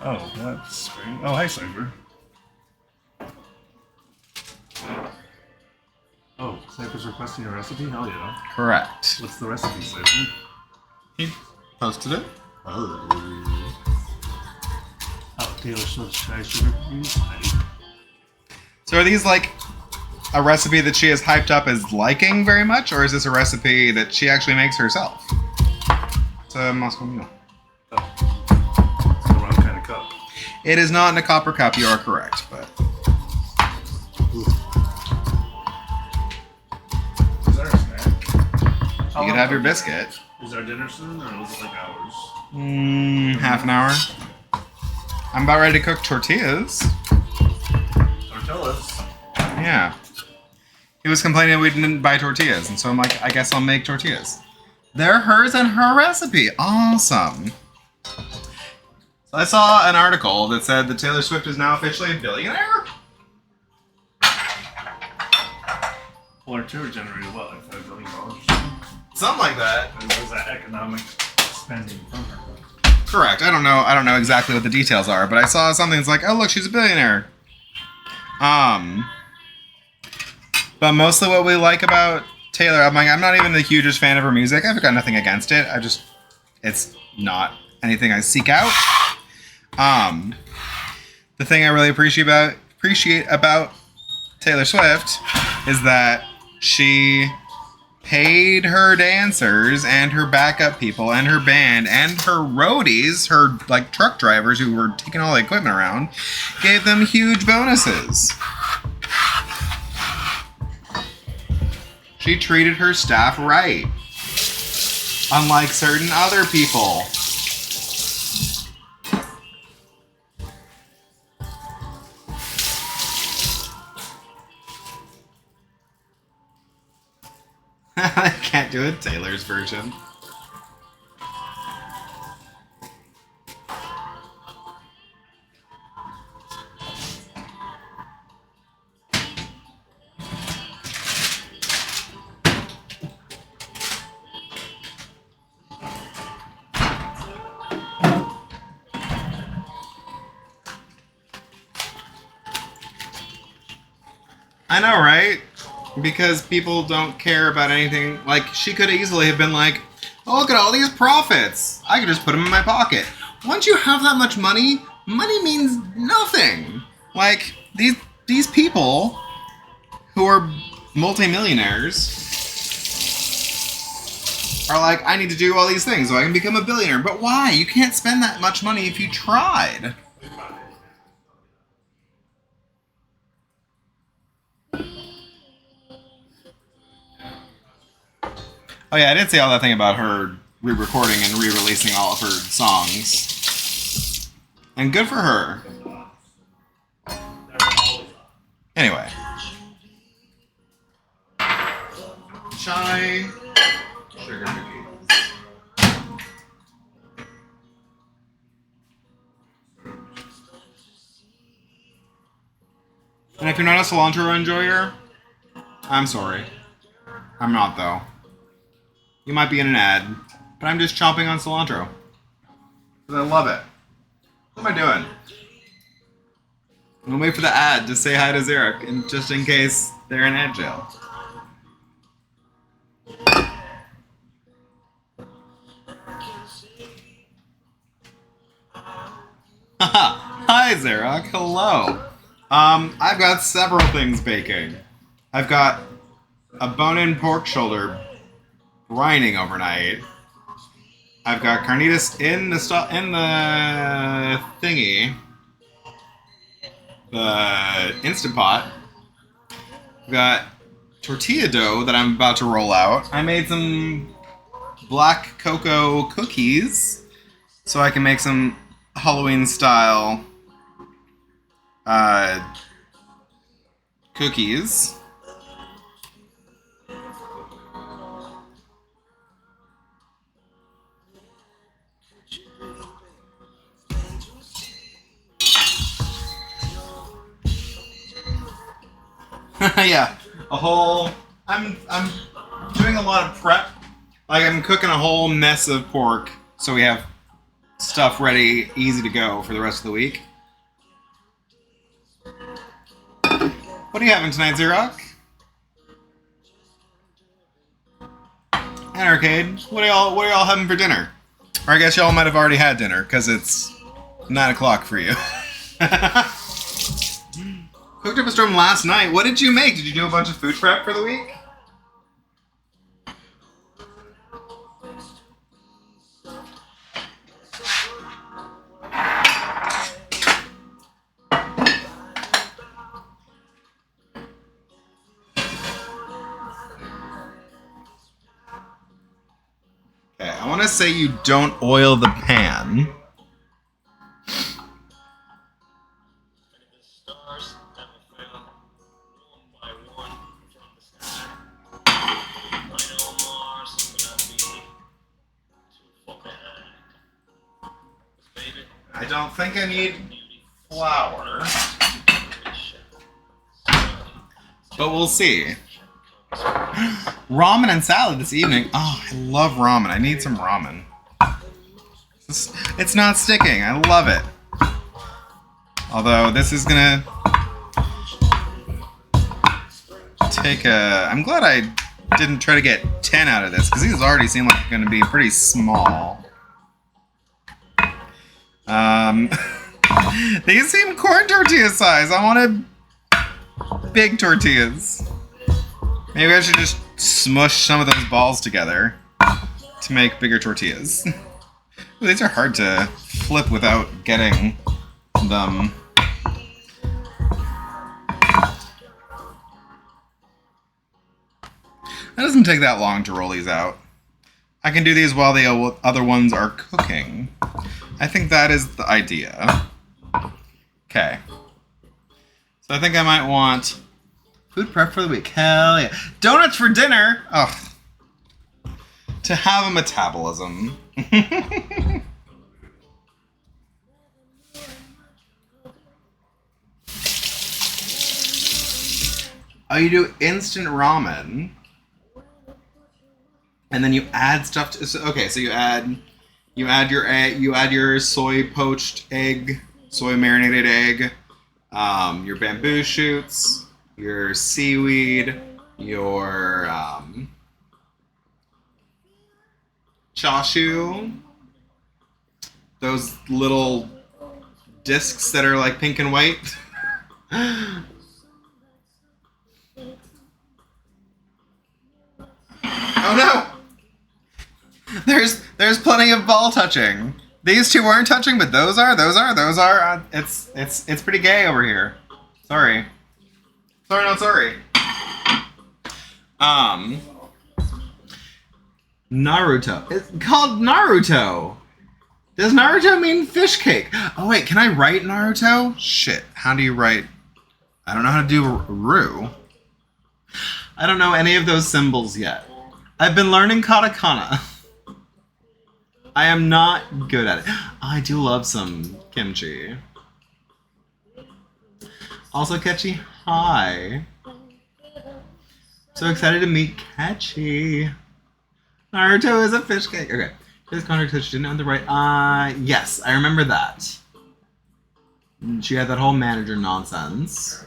Oh, that's strange. Oh, hi, Cypher. Oh, Cypher's requesting a recipe? Hell yeah. Correct. What's the recipe, Cypher? He posted it. Oh, Taylor Swift's chai sugar cookies? So are these like a recipe that she has hyped up as liking very much, or is this a recipe that she actually makes herself? It's a Moscow Mule. Oh. It's the wrong kind of cup. It is not in a copper cup, you are correct, but... Ooh. Is there a snack? You could have your biscuit. Is our dinner soon, or was it like hours? Half an hour. I'm about ready to cook tortillas. Tortillas? Yeah. He was complaining we didn't buy tortillas, and so I'm like, I guess I'll make tortillas. They're hers and her recipe. Awesome. So I saw an article that said that Taylor Swift is now officially a billionaire. Well, her tour generated what, like $5 billion or something? Something like that. And was that economic spending from her? Correct. I don't know exactly what the details are, but I saw something that's like, oh look, she's a billionaire. But mostly what we like about Taylor, I'm not even the hugest fan of her music. I've got nothing against it. It's not anything I seek out. The thing I really appreciate about Taylor Swift is that she paid her dancers and her backup people and her band and her roadies, her like truck drivers who were taking all the equipment around, gave them huge bonuses. She treated her staff right. Unlike certain other people. I can't do it. Taylor's version. I know, right? Because people don't care about anything. Like, she could easily have been like, oh, look at all these profits. I could just put them in my pocket. Once you have that much money, money means nothing. Like, these people who are multimillionaires are like, I need to do all these things so I can become a billionaire. But why? You can't spend that much money if you tried. Oh yeah, I did say all that thing about her re-recording and re-releasing all of her songs. And good for her. Anyway. Chai. Sugar cookies. And if you're not a cilantro enjoyer, I'm sorry. I'm not though. You might be in an ad, but I'm just chomping on cilantro. Because I love it. What am I doing? I'm gonna wait for the ad to say hi to Xeric, and just in case they're in ad jail. Haha! Hi Xeric, hello! I've got several things baking. I've got a bone-in pork shoulder brining overnight. I've got carnitas in the thingy, the Instant Pot. I've got tortilla dough that I'm about to roll out. I made some black cocoa cookies so I can make some Halloween style cookies. Yeah, I'm doing a lot of prep. Like I'm cooking a whole mess of pork, so we have stuff ready, easy to go for the rest of the week. What are you having tonight, Xerox? And Arcade, what are y'all having for dinner? Or I guess y'all might have already had dinner because it's 9 o'clock for you. Cooked up a storm last night. What did you make? Did you do a bunch of food prep for the week? Okay, I want to say you don't oil the pan. I don't think I need flour, but we'll see. Ramen and salad this evening. Oh, I love ramen. I need some ramen. It's not sticking. I love it. Although this is gonna take a... I'm glad I didn't try to get 10 out of this, because these already seem like they're gonna be pretty small. These seem corn tortilla size. I wanted big tortillas. Maybe I should just smush some of those balls together to make bigger tortillas. Ooh, these are hard to flip without getting them. It doesn't take that long to roll these out. I can do these while the other ones are cooking. I think that is the idea. Okay. So I think I might want food prep for the week. Hell yeah. Donuts for dinner! Oh, to have a metabolism. Oh, you do instant ramen, and then you add stuff to. So, okay, so you add your egg, you add your soy poached egg, soy marinated egg, your bamboo shoots, your seaweed, your chashu, those little discs that are like pink and white. Oh no! There's plenty of ball touching. These two weren't touching, but those are. It's pretty gay over here. Sorry. Sorry, not sorry. Naruto. It's called Naruto. Does Naruto mean fish cake? Oh wait, can I write Naruto? Shit. How do you write? I don't know how to do Ru. I don't know any of those symbols yet. I've been learning katakana. I am not good at it. I do love some kimchi. Also, Ketchy, hi. So excited to meet Ketchy. Naruto is a fish cake. Okay. This contract said she didn't have the right. Yes, I remember that. She had that whole manager nonsense.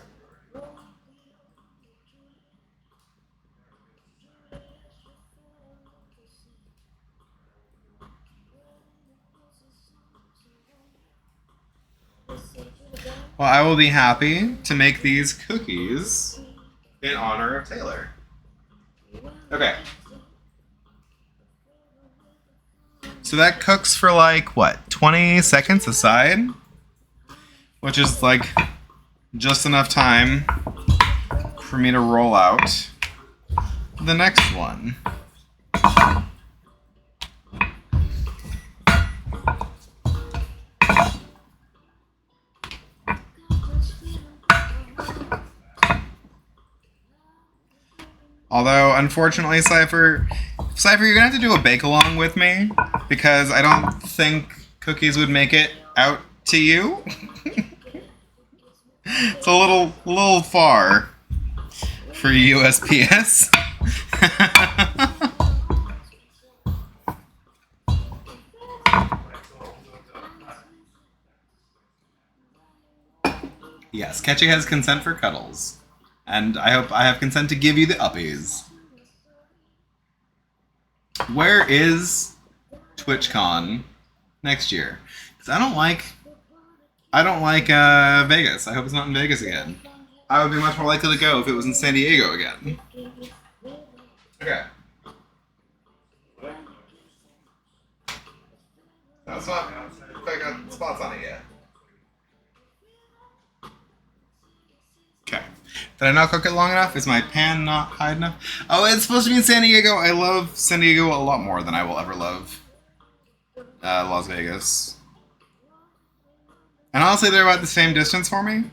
Well, I will be happy to make these cookies in honor of Taylor. Okay. So that cooks for like, what, 20 seconds a side? Which is like just enough time for me to roll out the next one. Although, unfortunately, Cypher, you're gonna have to do a bake-along with me, because I don't think cookies would make it out to you. It's a little far for USPS. Yes, Ketchy has consent for cuddles. And I hope I have consent to give you the uppies. Where is TwitchCon next year? Because I don't like Vegas. I hope it's not in Vegas again. I would be much more likely to go if it was in San Diego again. Okay. That's not quite got spots on it yet. Okay. Did I not cook it long enough? Is my pan not high enough? Oh, it's supposed to be in San Diego. I love San Diego a lot more than I will ever love Las Vegas. And honestly, they're about the same distance for me.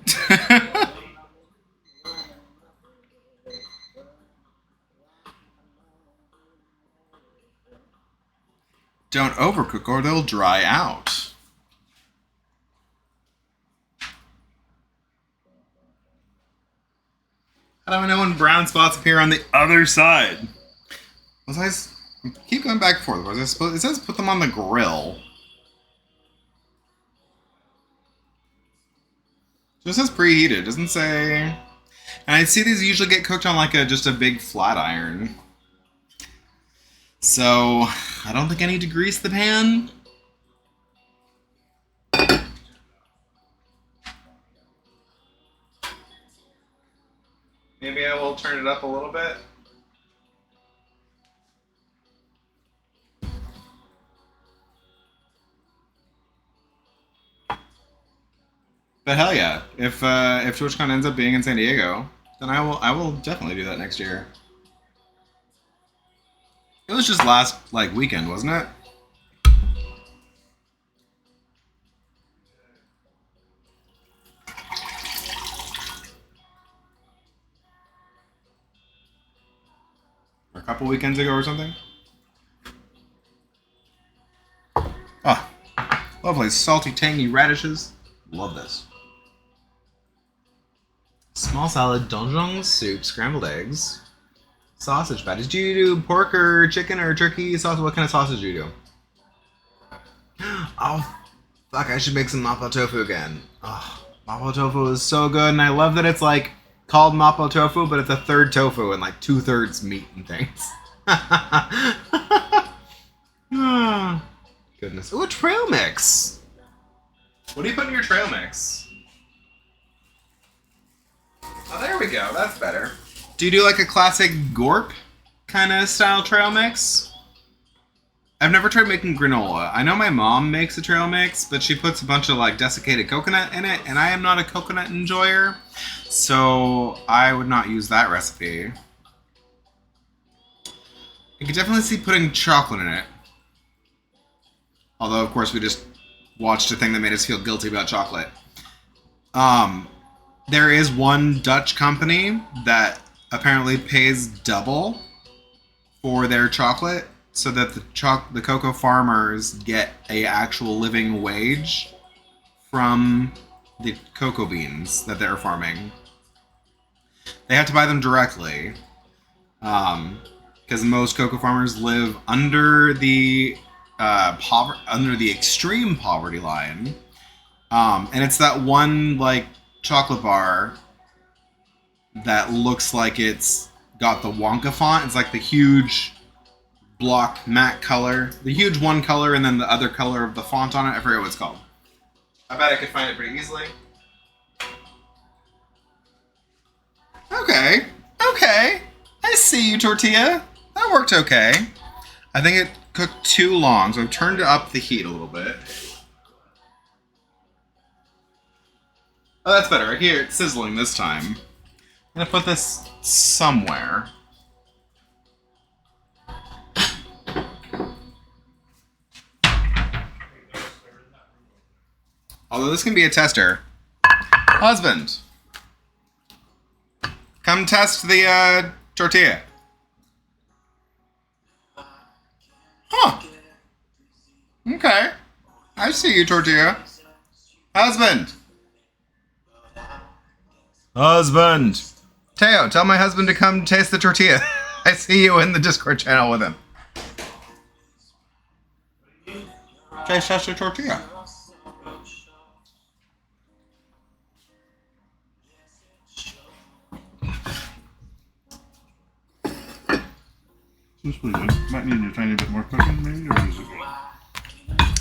Don't overcook or they'll dry out. How do I know when brown spots appear on the other side? Was I keep going back and forth. Was I supposed? It says put them on the grill. So it says preheated. It doesn't say. And I see these usually get cooked on like just a big flat iron. So I don't think I need to grease the pan. Maybe I will turn it up a little bit. But hell yeah, if TwitchCon ends up being in San Diego, then I will definitely do that next year. It was just last weekend, wasn't it? Or a couple weekends ago or something. Lovely salty, tangy radishes. Love this. Small salad, donjong soup, scrambled eggs, sausage patties. Do you do pork or chicken or turkey sausage? What kind of sausage do you do? Oh, fuck, I should make some mapo tofu again. Oh, mapo tofu is so good, and I love that it's like called mapo tofu, but it's a third tofu and like 2/3 meat and things. Oh, goodness. Ooh, trail mix. What do you put in your trail mix? Oh, there we go. That's better. Do you do like a classic gorp kind of style trail mix? I've never tried making granola. I know my mom makes a trail mix, but she puts a bunch of like desiccated coconut in it, and I am not a coconut enjoyer, so I would not use that recipe. I could definitely see putting chocolate in it. Although, of course, we just watched a thing that made us feel guilty about chocolate. There is one Dutch company that apparently pays double for their chocolate, so that the cocoa farmers get a actual living wage from the cocoa beans that they're farming. They have to buy them directly, because most cocoa farmers live under the extreme poverty line, and it's that one like chocolate bar that looks like it's got the Wonka font. It's like the huge block matte color, the huge one color, and then the other color of the font on it. I forget what it's called. I bet I could find it pretty easily. Okay, I see you, tortilla. That worked okay. I think it cooked too long, so I've turned up the heat a little bit. Oh, that's better. I hear it sizzling this time. I'm gonna put this somewhere. Although this can be a tester. Husband, come test the tortilla. Huh. Okay. I see you, tortilla. Husband. Husband. Teo, tell my husband to come taste the tortilla. I see you in the Discord channel with him. Taste the tortilla. This pretty good. Might need a tiny bit more cooking, maybe, or is it good?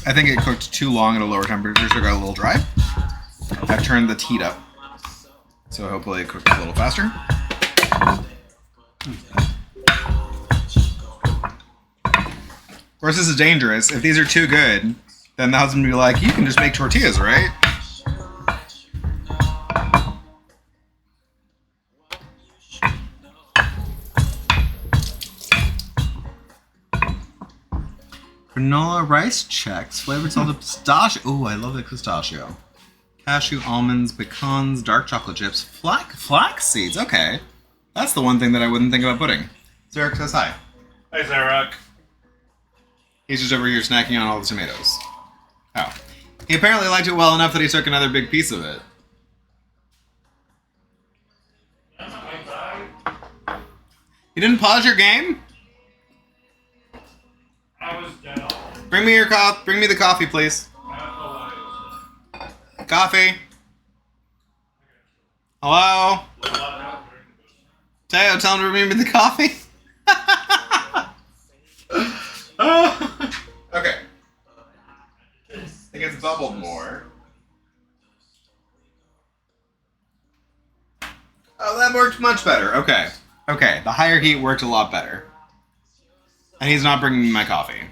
I think it cooked too long at a lower temperature, so it got a little dry. I've turned the heat up, so hopefully it cooked a little faster. Of course, this is dangerous. If these are too good, then the husband will be like, you can just make tortillas, right? Granola rice checks, flavored salted pistachio. Ooh, I love the pistachio. Cashew, almonds, pecans, dark chocolate chips, flax seeds. Okay. That's the one thing that I wouldn't think about putting. Zarek says hi. Hi, Zarek. He's just over here snacking on all the tomatoes. Oh. He apparently liked it well enough that he took another big piece of it. You didn't pause your game? I was down. Bring me your bring me the coffee, please. Coffee. Hello? Teo, tell him to bring me the coffee. Okay. I think it's bubbled more. Oh, that worked much better. Okay. Okay, the higher heat worked a lot better. And he's not bringing me my coffee.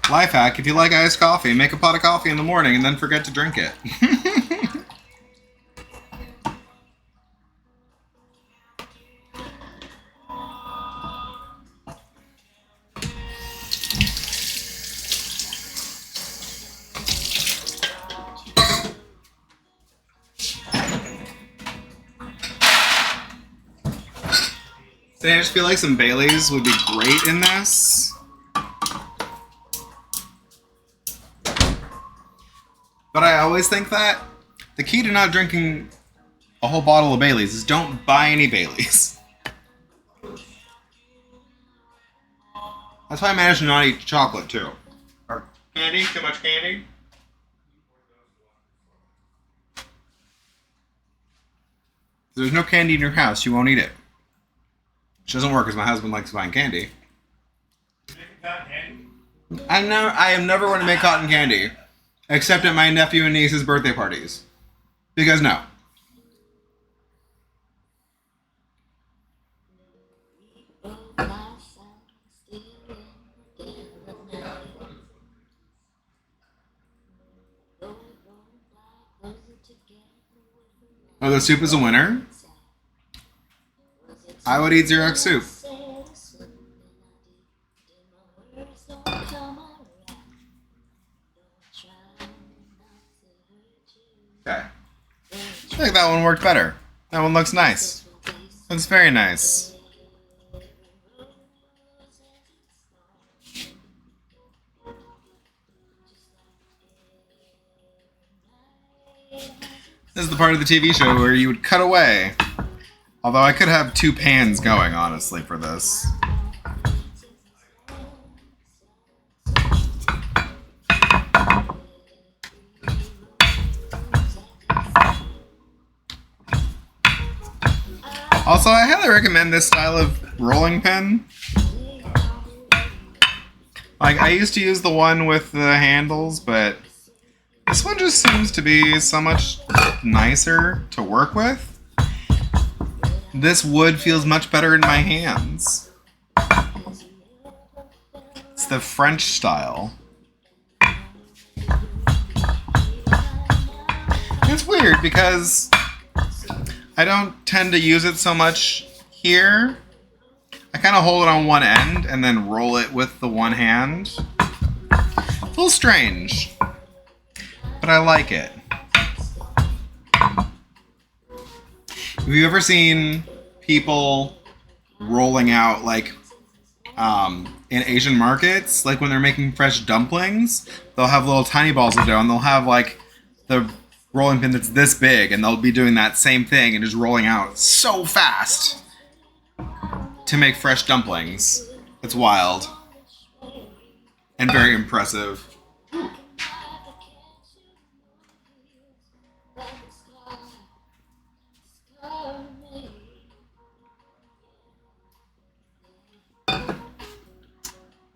Life hack, if you like iced coffee, make a pot of coffee in the morning and then forget to drink it. So I just feel like some Baileys would be great in this. But I always think that the key to not drinking a whole bottle of Baileys is don't buy any Baileys. That's why I managed to not eat chocolate too. Or candy? Too much candy? If there's no candy in your house, you won't eat it. Which doesn't work because my husband likes buying candy. I am never going to make cotton candy. Except at my nephew and niece's birthday parties. Because no. Oh, the soup is a winner? I would eat Xerox soup. Okay. I think that one worked better. That one looks nice. Looks very nice. This is the part of the TV show where you would cut away. Although I could have 2 pans going, honestly, for this. Also, I highly recommend this style of rolling pin. Like, I used to use the one with the handles, but this one just seems to be so much nicer to work with. This wood feels much better in my hands. It's the French style. It's weird because I don't tend to use it so much here. I kind of hold it on one end and then roll it with the one hand. It's a little strange, but I like it. Have you ever seen people rolling out, like, in Asian markets, like when they're making fresh dumplings, they'll have little tiny balls of dough and they'll have, like, the rolling pin that's this big, and they'll be doing that same thing and just rolling out so fast to make fresh dumplings. It's wild and very impressive.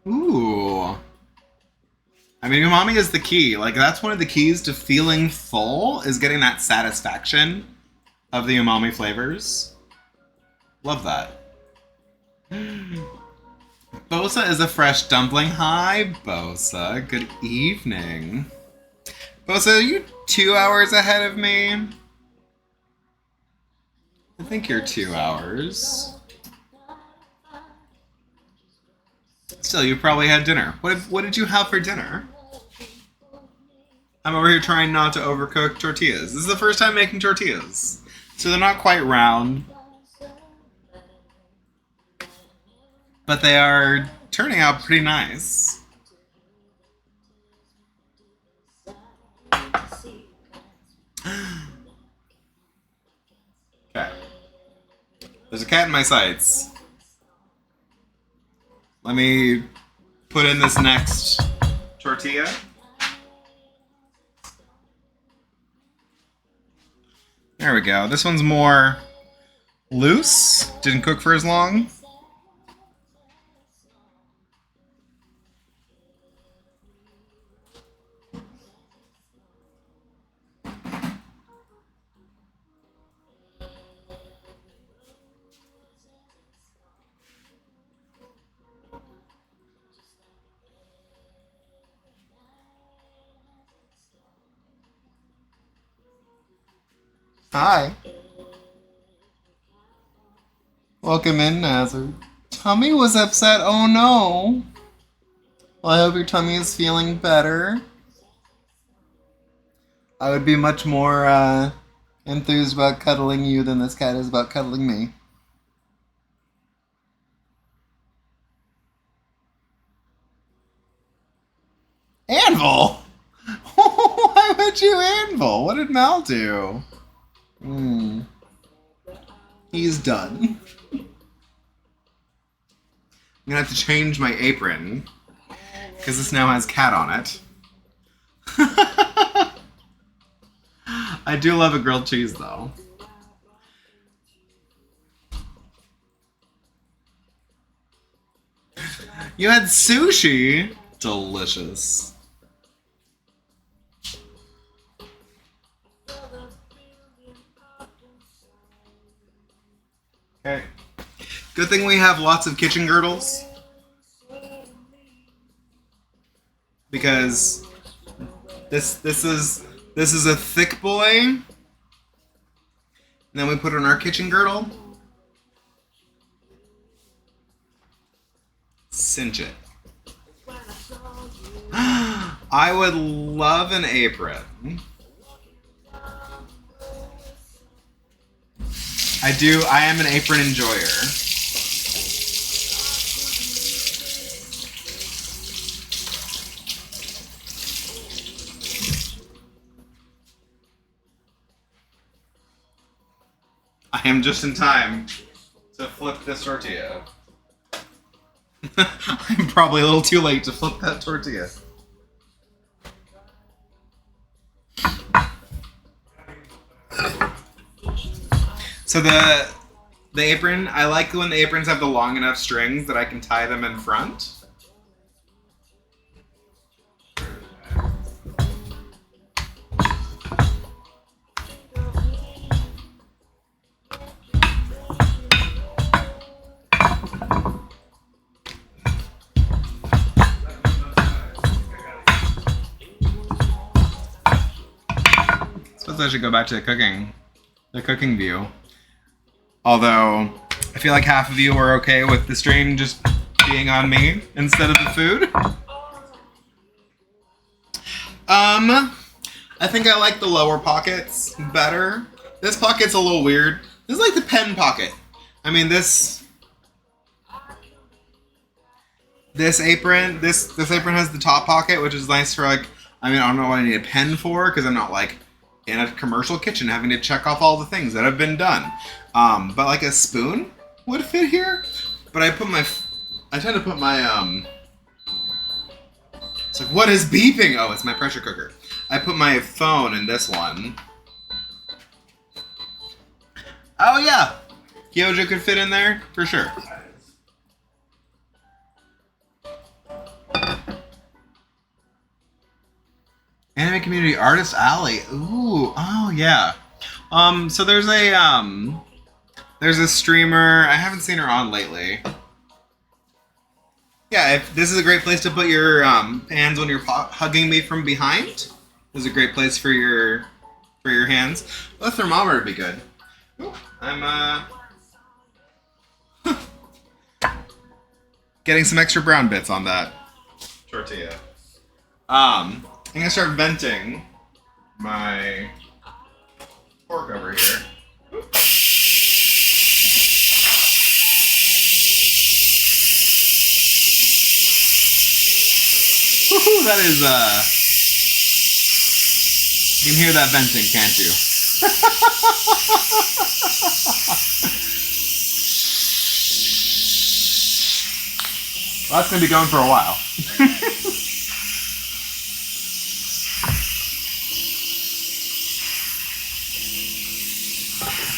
Ooh. I mean, umami is the key. Like, that's one of the keys to feeling full, is getting that satisfaction of the umami flavors. Love that. Bosa is a fresh dumpling. Hi, Bosa. Good evening. Bosa, are you 2 hours ahead of me? I think you're 2 hours. Still, you probably had dinner. What did you have for dinner? I'm over here trying not to overcook tortillas. This is the first time making tortillas. So they're not quite round. But they are turning out pretty nice. Okay. There's a cat in my sights. Let me put in this next tortilla. There we go. This one's more loose. Didn't cook for as long. Hi. Welcome in, Nazar. Tummy was upset. Oh no. Well, I hope your tummy is feeling better. I would be much more enthused about cuddling you than this cat is about cuddling me. anvil? Why would you anvil? What did Mal do? He's done. I'm gonna have to change my apron because this now has cat on it. I do love a grilled cheese though. You had sushi? Delicious. Okay. Good thing we have lots of kitchen girdles. Because this is a thick boy. And then we put it on our kitchen girdle. Cinch it. I would love an apron. I am an apron enjoyer. I am just in time to flip this tortilla. I'm probably a little too late to flip that tortilla. So the apron, I like when the aprons have the long enough strings that I can tie them in front. Suppose I should go back to the cooking view. Although, I feel like half of you are okay with the string just being on me instead of the food. I think I like the lower pockets better. This pocket's a little weird. This is like the pen pocket. I mean, this apron has the top pocket, which is nice for like, I don't know what I need a pen for, because I'm not like in a commercial kitchen having to check off all the things that have been done. But like a spoon would fit here. But I tend to put my, it's like, what is beeping? Oh, it's my pressure cooker. I put my phone in this one. Oh yeah, Kyojo could fit in there, for sure. Anime Community Artist Alley. Ooh, oh yeah. So there's a streamer. I haven't seen her on lately. Yeah, this is a great place to put your hands when you're hugging me from behind. This is a great place for your hands. Well, a thermometer would be good. Ooh, I'm getting some extra brown bits on that tortilla. I'm gonna start venting my pork over here. Woohoo, that is, you can hear that venting, can't you? Well, that's gonna be going for a while.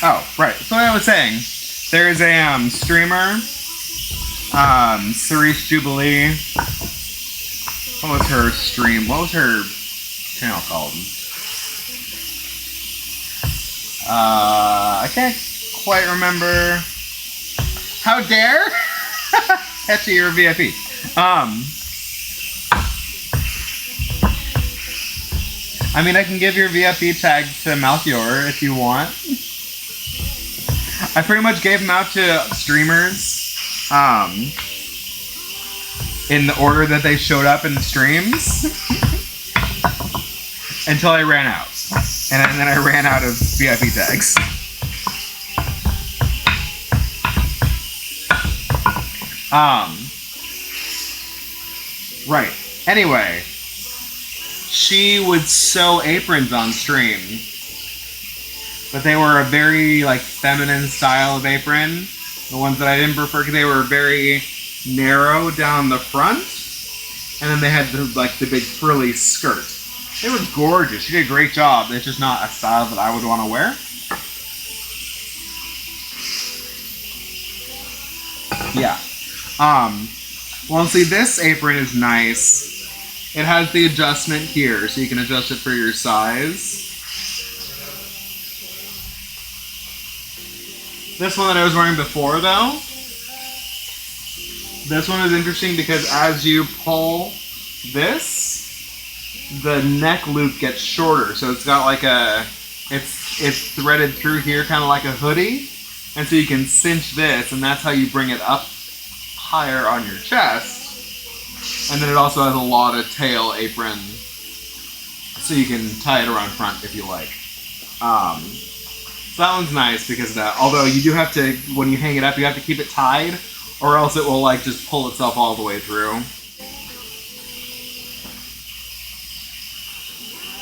Oh, right. So what I was saying, there's a streamer, Cerise Jubilee. What was her stream? What was her channel called? I can't quite remember. How dare? Hetchy, you're a VIP. I can give your VIP tag to Malchior if you want. I pretty much gave them out to streamers in the order that they showed up in the streams until I ran out. And then I ran out of VIP tags. Right. Anyway. she would sew aprons on stream. But they were a very like feminine style of apron. The ones that I didn't prefer because they were very narrow down the front, and then they had the big frilly skirt. It was gorgeous. She did a great job. It's just not a style that I would want to wear. Yeah. Well, see, this apron is nice. It has the adjustment here, so you can adjust it for your size. This one that I was wearing before, though, this one is interesting because as you pull this, the neck loop gets shorter. So it's got like it's threaded through here, kind of like a hoodie. And so you can cinch this, and that's how you bring it up higher on your chest. And then it also has a lot of tail apron, so you can tie it around front if you like. So that one's nice because of that. Although you do have to, when you hang it up, you have to keep it tied, or else it will like just pull itself all the way through.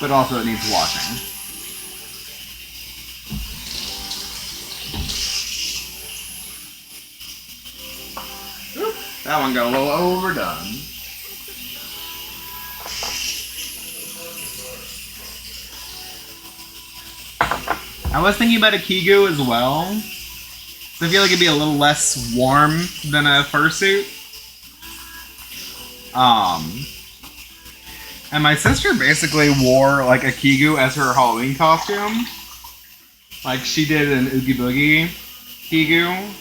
But also it needs washing. Oop, that one got a little overdone. I was thinking about a Kigu as well. So I feel like it'd be a little less warm than a fursuit. And my sister basically wore like a Kigu as her Halloween costume. Like she did an Oogie Boogie Kigu.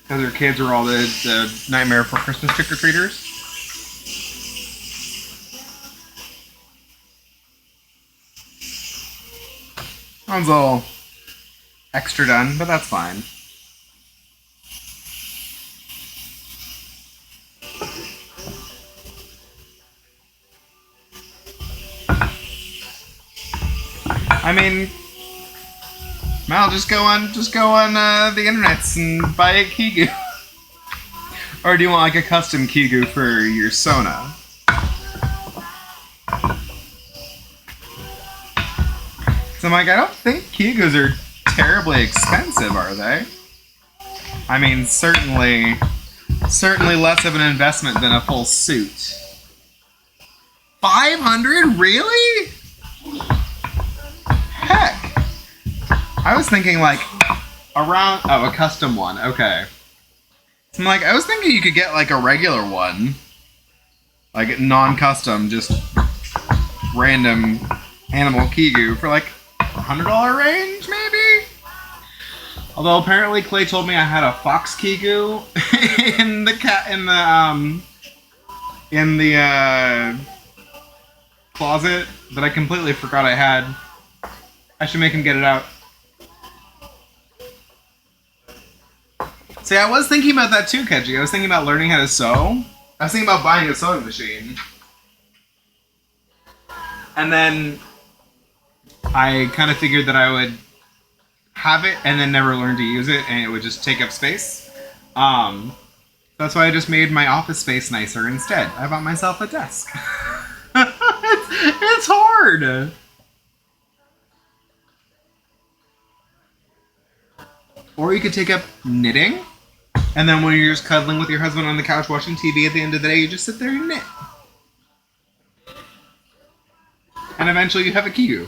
Because her kids were all the Nightmare for Christmas trick-or-treaters. That one's a little extra done, but that's fine. I mean, Mal, just go on the internets and buy a Kigu. Or do you want like a custom Kigu for your Sona? So I'm like, I don't think Kigus are terribly expensive, are they? I mean, certainly less of an investment than a full suit. 500? Really? Heck. I was thinking like around, a custom one, okay. So I'm like, I was thinking you could get like a regular one. Like non-custom, just random animal Kigu for like $100 range, maybe? Although apparently Clay told me I had a fox Kigu in the closet that I completely forgot I had. I should make him get it out. See, I was thinking about that too, Keji. I was thinking about learning how to sew. I was thinking about buying a sewing machine. And then I kind of figured that I would have it and then never learn to use it, and it would just take up space. That's why I just made my office space nicer instead. I bought myself a desk. it's hard. Or you could take up knitting, and then when you're just cuddling with your husband on the couch watching TV at the end of the day, you just sit there and knit. And eventually you have a Kigu.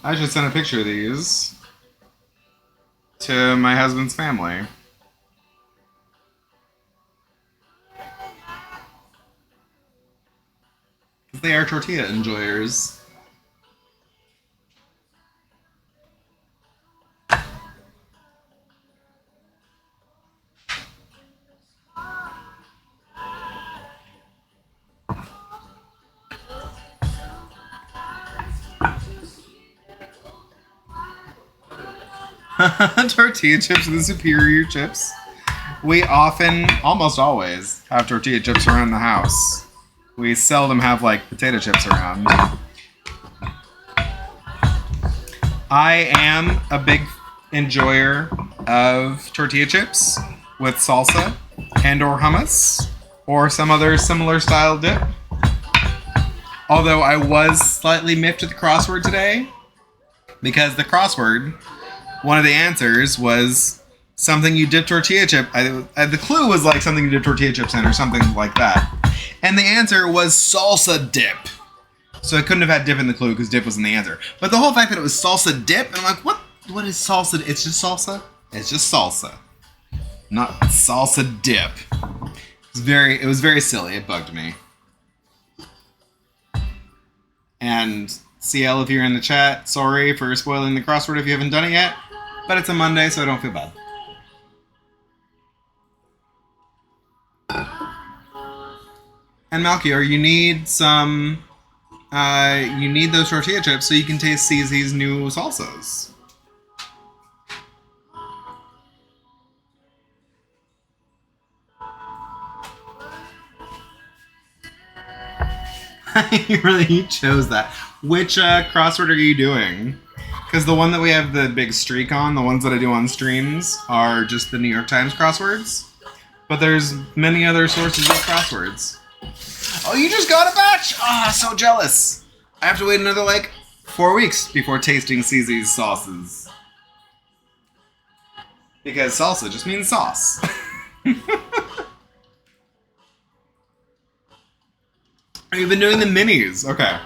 I should send a picture of these to my husband's family. Because they are tortilla enjoyers. Tortilla chips are the superior chips. We often, almost always, have tortilla chips around the house. We seldom have, like, potato chips around. I am a big enjoyer of tortilla chips with salsa and or hummus or some other similar style dip. Although I was slightly miffed at the crossword today because the crossword, one of the answers was something you dip tortilla chip. The clue was like something you dip tortilla chips in or something like that. And the answer was salsa dip. So I couldn't have had dip in the clue because dip was in the answer. But the whole fact that it was salsa dip, and I'm like, what is salsa? It's just salsa? It's just salsa. Not salsa dip. It was very silly. It bugged me. And CL, if you're in the chat, sorry for spoiling the crossword if you haven't done it yet. But it's a Monday, so I don't feel bad. And Malkior, you need some... you need those tortilla chips so you can taste CZ's new salsas. You chose that. Which crossword are you doing? Because the one that we have the big streak on, the ones that I do on streams, are just the New York Times crosswords. But there's many other sources of crosswords. Oh, you just got a batch! Ah, so jealous! I have to wait another, 4 weeks before tasting CZ's sauces. Because salsa just means sauce. You've been doing the minis. Okay.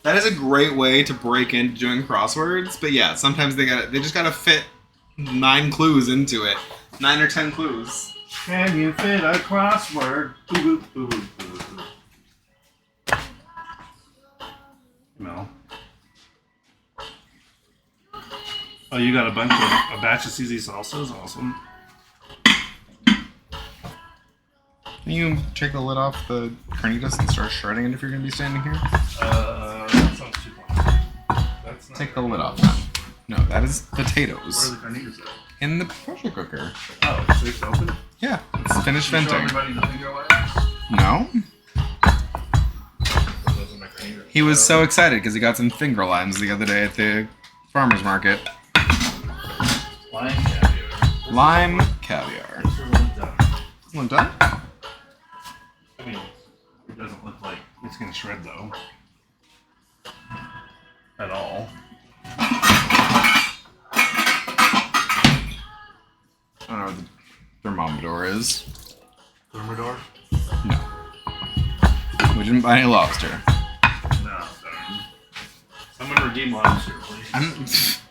That is a great way to break into doing crosswords, but yeah, sometimes they just gotta fit 9 clues into it. 9 or 10 clues. Can you fit a crossword? No. Oh, you got a batch of CZ salsas? Awesome. Can you take the lid off the carnitas and start shredding it if you're going to be standing here? That sounds too much. That's not Take the lid off then. No, that is potatoes. Where are the carnitas at? In the pressure cooker. Oh, so it's open? Yeah, it's finished Show venting. everybody the finger limes? No? Those are my carnitas. He was so excited because he got some finger limes the other day at the farmer's market. Lime caviar. Lime caviar. This is done. One done? I mean, it doesn't look like it's going to shred, though. At all. I don't know what the thermometer is. Thermidor? No. We didn't buy any lobster. No, darn. Someone redeem lobster, please.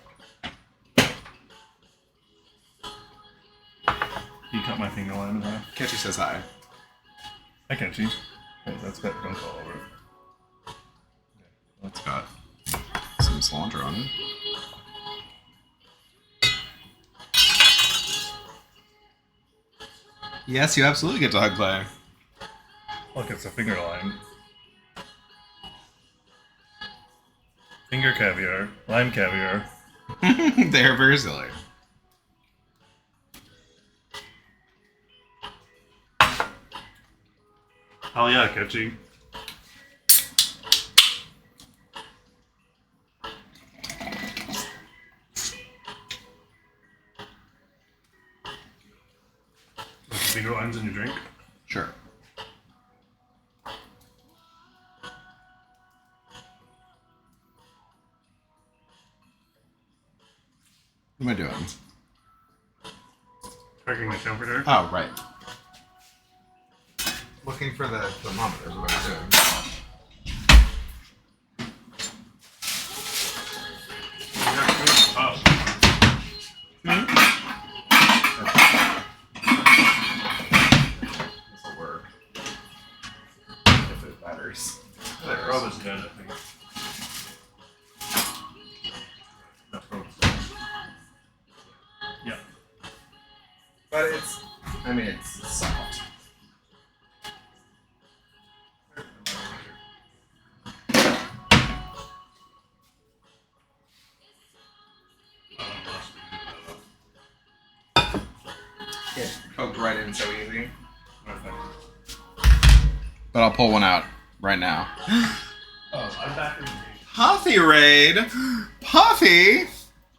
You cut my finger lime in half. Ketchy says hi. I can't see. Wait, that's got gunk all over it. It's got some cilantro on it. Yes, you absolutely get to hug Clay. Look, it's a finger lime. Finger caviar. Lime caviar. They're very silly. Oh yeah, Ketchy. Finger limes in your drink? Sure. What am I doing? Checking the temperature. Oh, right. Looking for the thermometer is what I'm doing. This'll work. If it matters. That probe is good, I think. That probe's good. Yeah. But it's soft. right in so easy. Okay. But I'll pull one out right now. Oh, I'm back in the Puffy raid, Puffy,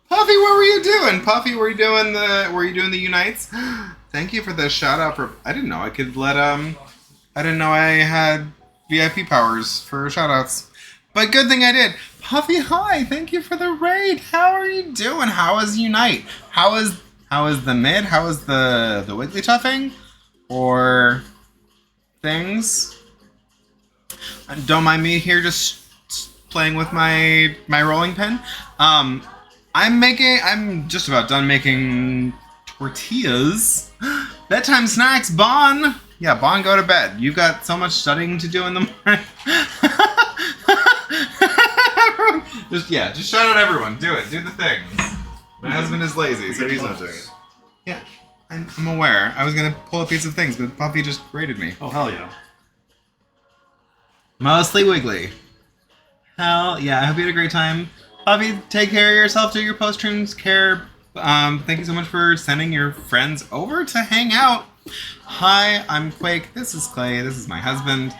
Puffy, what were you doing? Puffy, were you doing the unites? Thank you for the shout out for. I didn't know I could let I didn't know I had VIP powers for shout outs. But good thing I did. Puffy, hi, thank you for the raid. How are you doing? How is Unite? How is the mid? How is the Wigglytuffing? Or things? Don't mind me here just playing with my rolling pin. I'm just about done making tortillas. Bedtime snacks, Bon. Yeah, Bon, go to bed. You've got so much studying to do in the morning. just shout out everyone. Do it. Do the things. My husband is lazy, so he's not doing it. Yeah, I'm aware. I was gonna pull a piece of things, but Puffy just raided me. Oh, hell yeah. Mostly Wiggly. Hell yeah, I hope you had a great time. Puffy, take care of yourself, do your post-streams care. Thank you so much for sending your friends over to hang out. Hi, I'm Quake, this is Clay, this is my husband.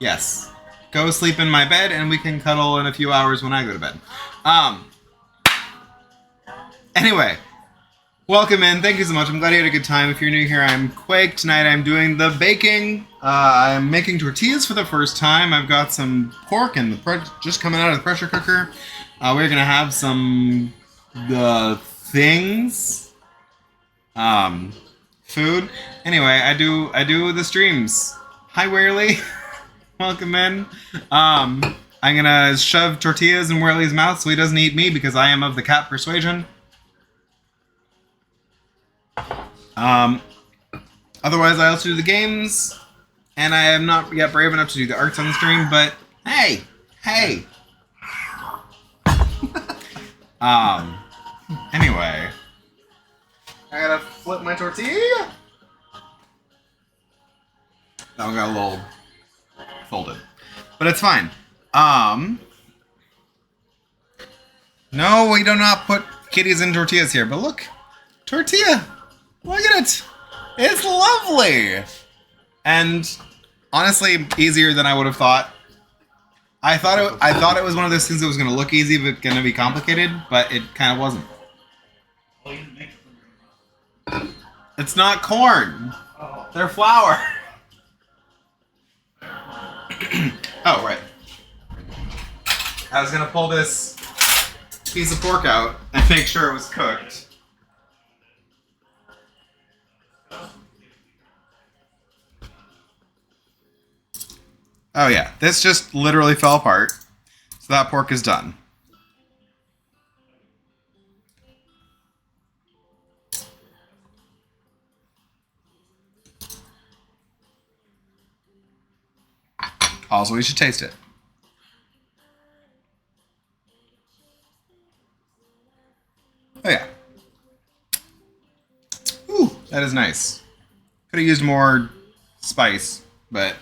Yes. Go sleep in my bed and we can cuddle in a few hours when I go to bed. Anyway. Welcome in. Thank you so much. I'm glad you had a good time. If you're new here, I'm Quake. Tonight I'm doing the baking. I'm making tortillas for the first time. I've got some pork and just coming out of the pressure cooker. We're going to have some things. Food. Anyway, I do the streams. Hi, Wearley. Welcome in. I'm going to shove tortillas in Wearley's mouth so he doesn't eat me because I am of the cat persuasion. Otherwise, I also do the games, and I am not yet brave enough to do the arts on the stream, but hey! Anyway. I gotta flip my tortilla! That one got a little folded. But it's fine. No, we do not put kitties in tortillas here, but look! Tortilla! Look at it! It's lovely! And honestly, easier than I would have thought. I thought it was one of those things that was going to look easy but going to be complicated, but it kind of wasn't. It's not corn. They're flour. Oh, right. I was going to pull this piece of pork out and make sure it was cooked. Oh yeah, this just literally fell apart. So that pork is done. Also, we should taste it. Oh yeah. Ooh, that is nice. Could have used more spice, but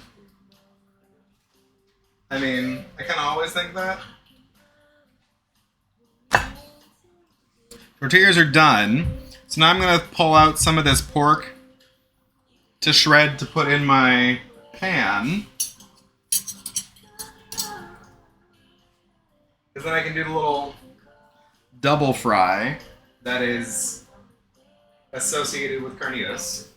I mean, I kind of always think that. Tortillas are done. So now I'm going to pull out some of this pork to shred to put in my pan. Because then I can do the little double fry that is associated with carnitas.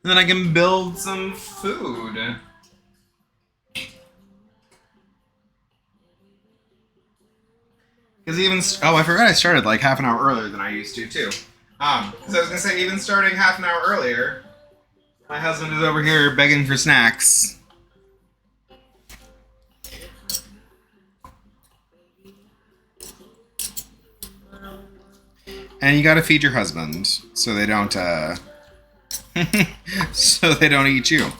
And then I can build some food. Because I forgot I started like half an hour earlier than I used to too. Because I was gonna say, even starting half an hour earlier, my husband is over here begging for snacks. And you gotta feed your husband so they don't so they don't eat you.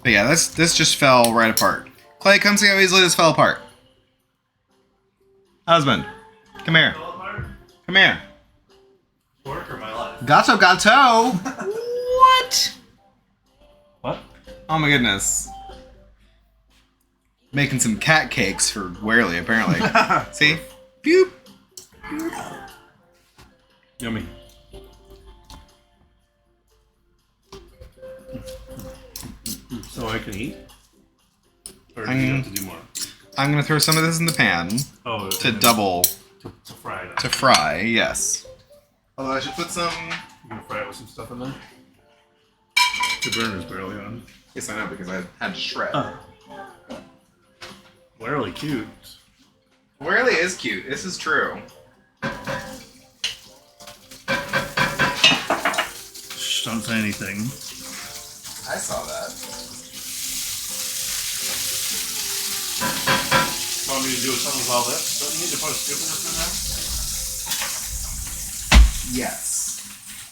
But yeah, this just fell right apart. Clay, come see how easily this fell apart. Husband, come here. Come here. Work or my life? Gato. What? What? Oh my goodness. Making some cat cakes for Werley, apparently. See? Boop. Yummy. So I can eat? Or do you have to do more? I'm gonna throw some of this in the pan Oh, to double. To fry it. To fry, yes. Although I should put some... You gonna fry it with some stuff in there? The burner's barely on. Yes, I know, because I had to shred. Oh. Really cute. Werley is cute. This is true. Shh, don't say anything. I saw that. Want me to do something with all this? Don't you need to put a scoop of this in there? Yes.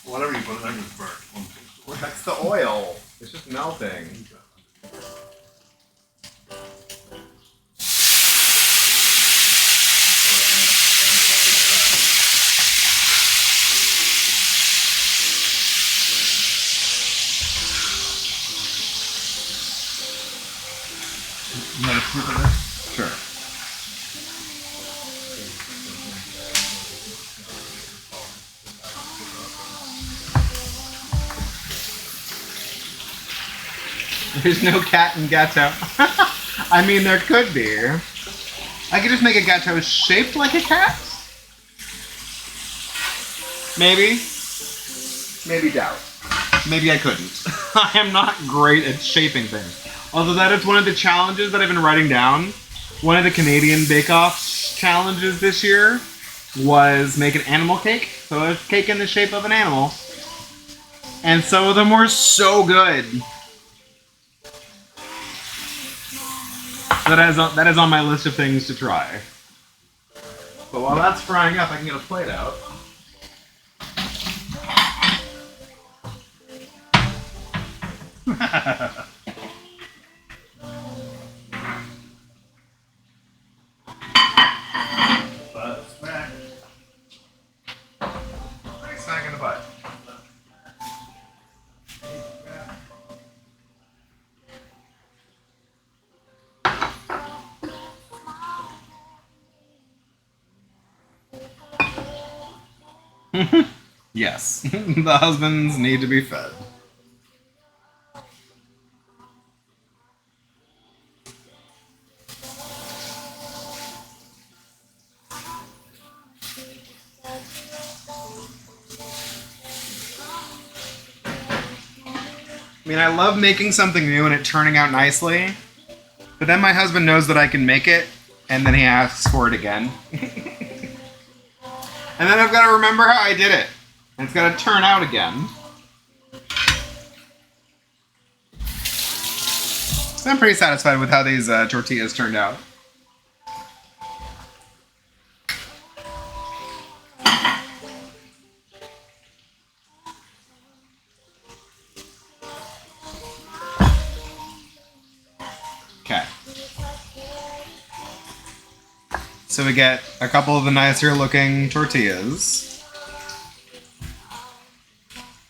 Whatever you put in there is burnt. That's the oil. It's just melting. You want a scoop of this? Sure. There's no cat in Gato. I mean, there could be. I could just make a Gato shaped like a cat? Maybe. Maybe doubt. Maybe I couldn't. I am not great at shaping things. Although that is one of the challenges that I've been writing down. One of the Canadian Bake Off challenges this year was make an animal cake. So a cake in the shape of an animal. And some of them were so good. That is on my list of things to try. But while that's frying up, I can get a plate out. Smack. Nice smack in the butt. Yes, the husbands need to be fed. I mean, I love making something new and it turning out nicely, but then my husband knows that I can make it, and then he asks for it again. And then I've got to remember how I did it. And it's got to turn out again. I'm pretty satisfied with how these tortillas turned out. Okay. So we get a couple of the nicer looking tortillas.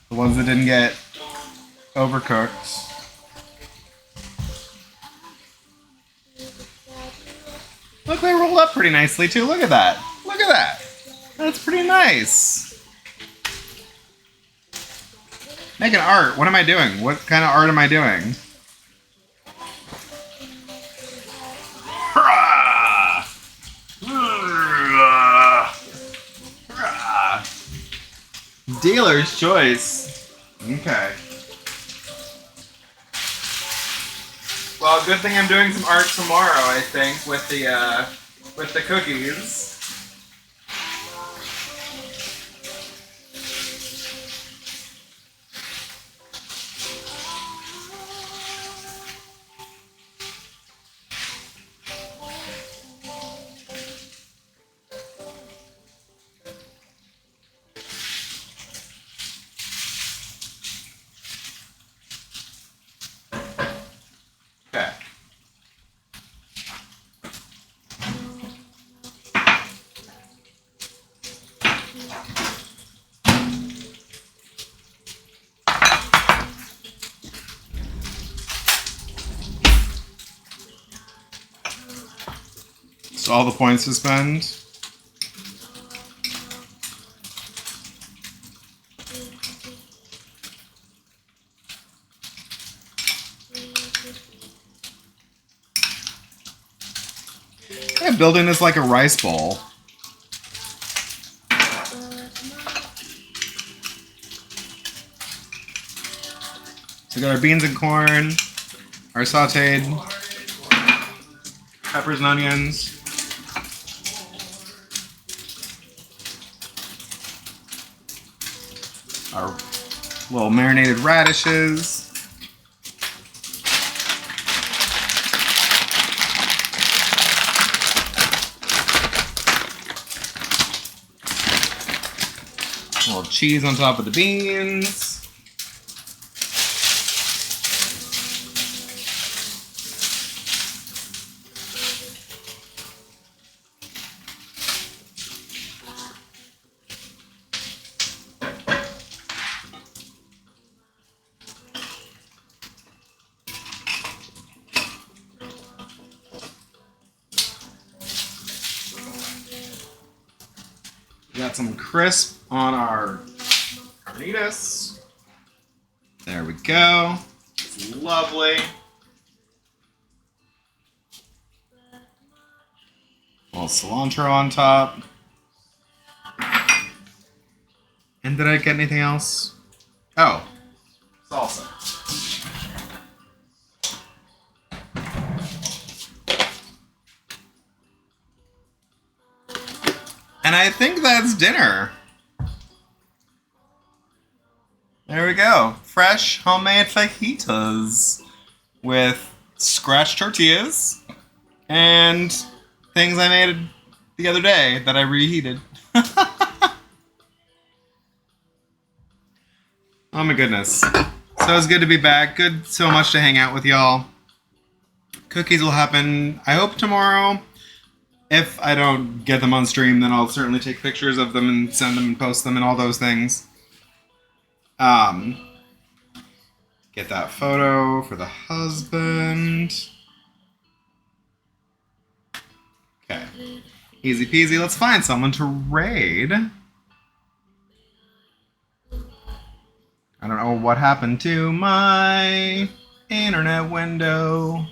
The ones that didn't get overcooked. Look, they rolled up pretty nicely too. Look at that. Look at that. That's pretty nice. Making art. What am I doing? What kind of art am I doing? Dealer's choice. Okay. Well, good thing I'm doing some art tomorrow, I think, with the cookies. Okay. all the points to spend. Yeah, building this like a rice bowl. So we got our beans and corn, our sauteed peppers and onions. Our little marinated radishes. A little cheese on top of the beans. Got some crisp on our carnitas. There we go. It's lovely. A little cilantro on top. And did I get anything else? Oh, salsa. And I think that's dinner. There we go. Fresh homemade fajitas with scratched tortillas and things I made the other day that I reheated. Oh my goodness. So it's good to be back. Good so much to hang out with y'all. Cookies will happen, I hope, tomorrow. If I don't get them on stream, then I'll certainly take pictures of them and send them and post them and all those things. Get that photo for the husband. Okay. Easy peasy. Let's find someone to raid. I don't know what happened to my internet window.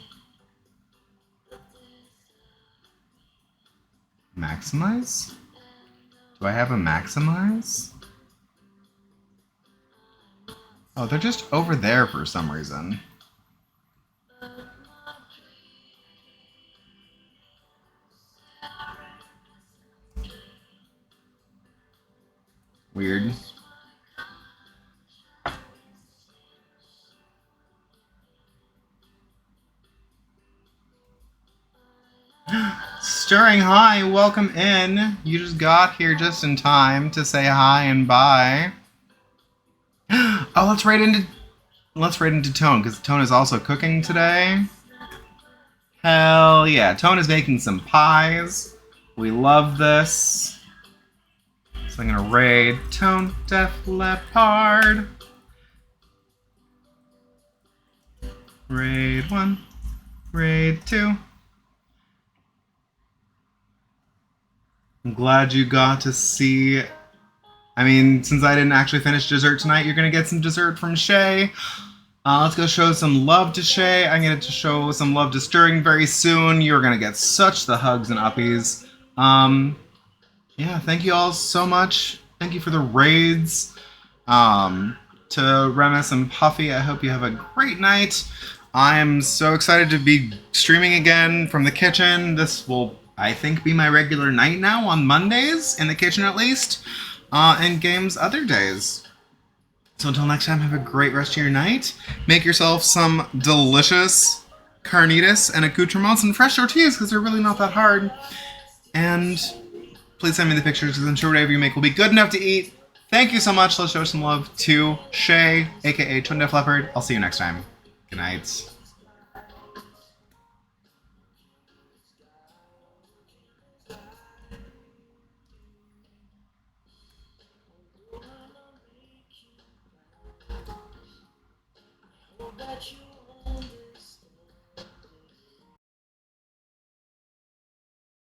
Maximize? Do I have a maximize? Oh, they're just over there for some reason. Weird. Stirring hi, welcome in. You just got here just in time to say hi and bye. Oh, let's raid into Tone, because Tone is also cooking today. Hell yeah, Tone is making some pies. We love this. So I'm gonna raid Tone Def Leopard. Raid 1, raid 2. I'm glad you got to see. I mean, since I didn't actually finish dessert tonight, you're gonna get some dessert from Shay. Let's go show some love to Shay. I'm gonna show some love to Stirring very soon. You're gonna get such the hugs and uppies. Yeah, thank you all so much. Thank you for the raids. To Remus and Puffy, I hope you have a great night. I'm so excited to be streaming again from the kitchen. This will, I think, be my regular night now on Mondays, in the kitchen at least, and games other days. So until next time, have a great rest of your night. Make yourself some delicious carnitas and accoutrements and fresh tortillas, because they're really not that hard. And please send me the pictures, because I'm sure whatever you make will be good enough to eat. Thank you so much. Let's show some love to Shay, aka Twin Def Leopard. I'll see you next time. Good night. That you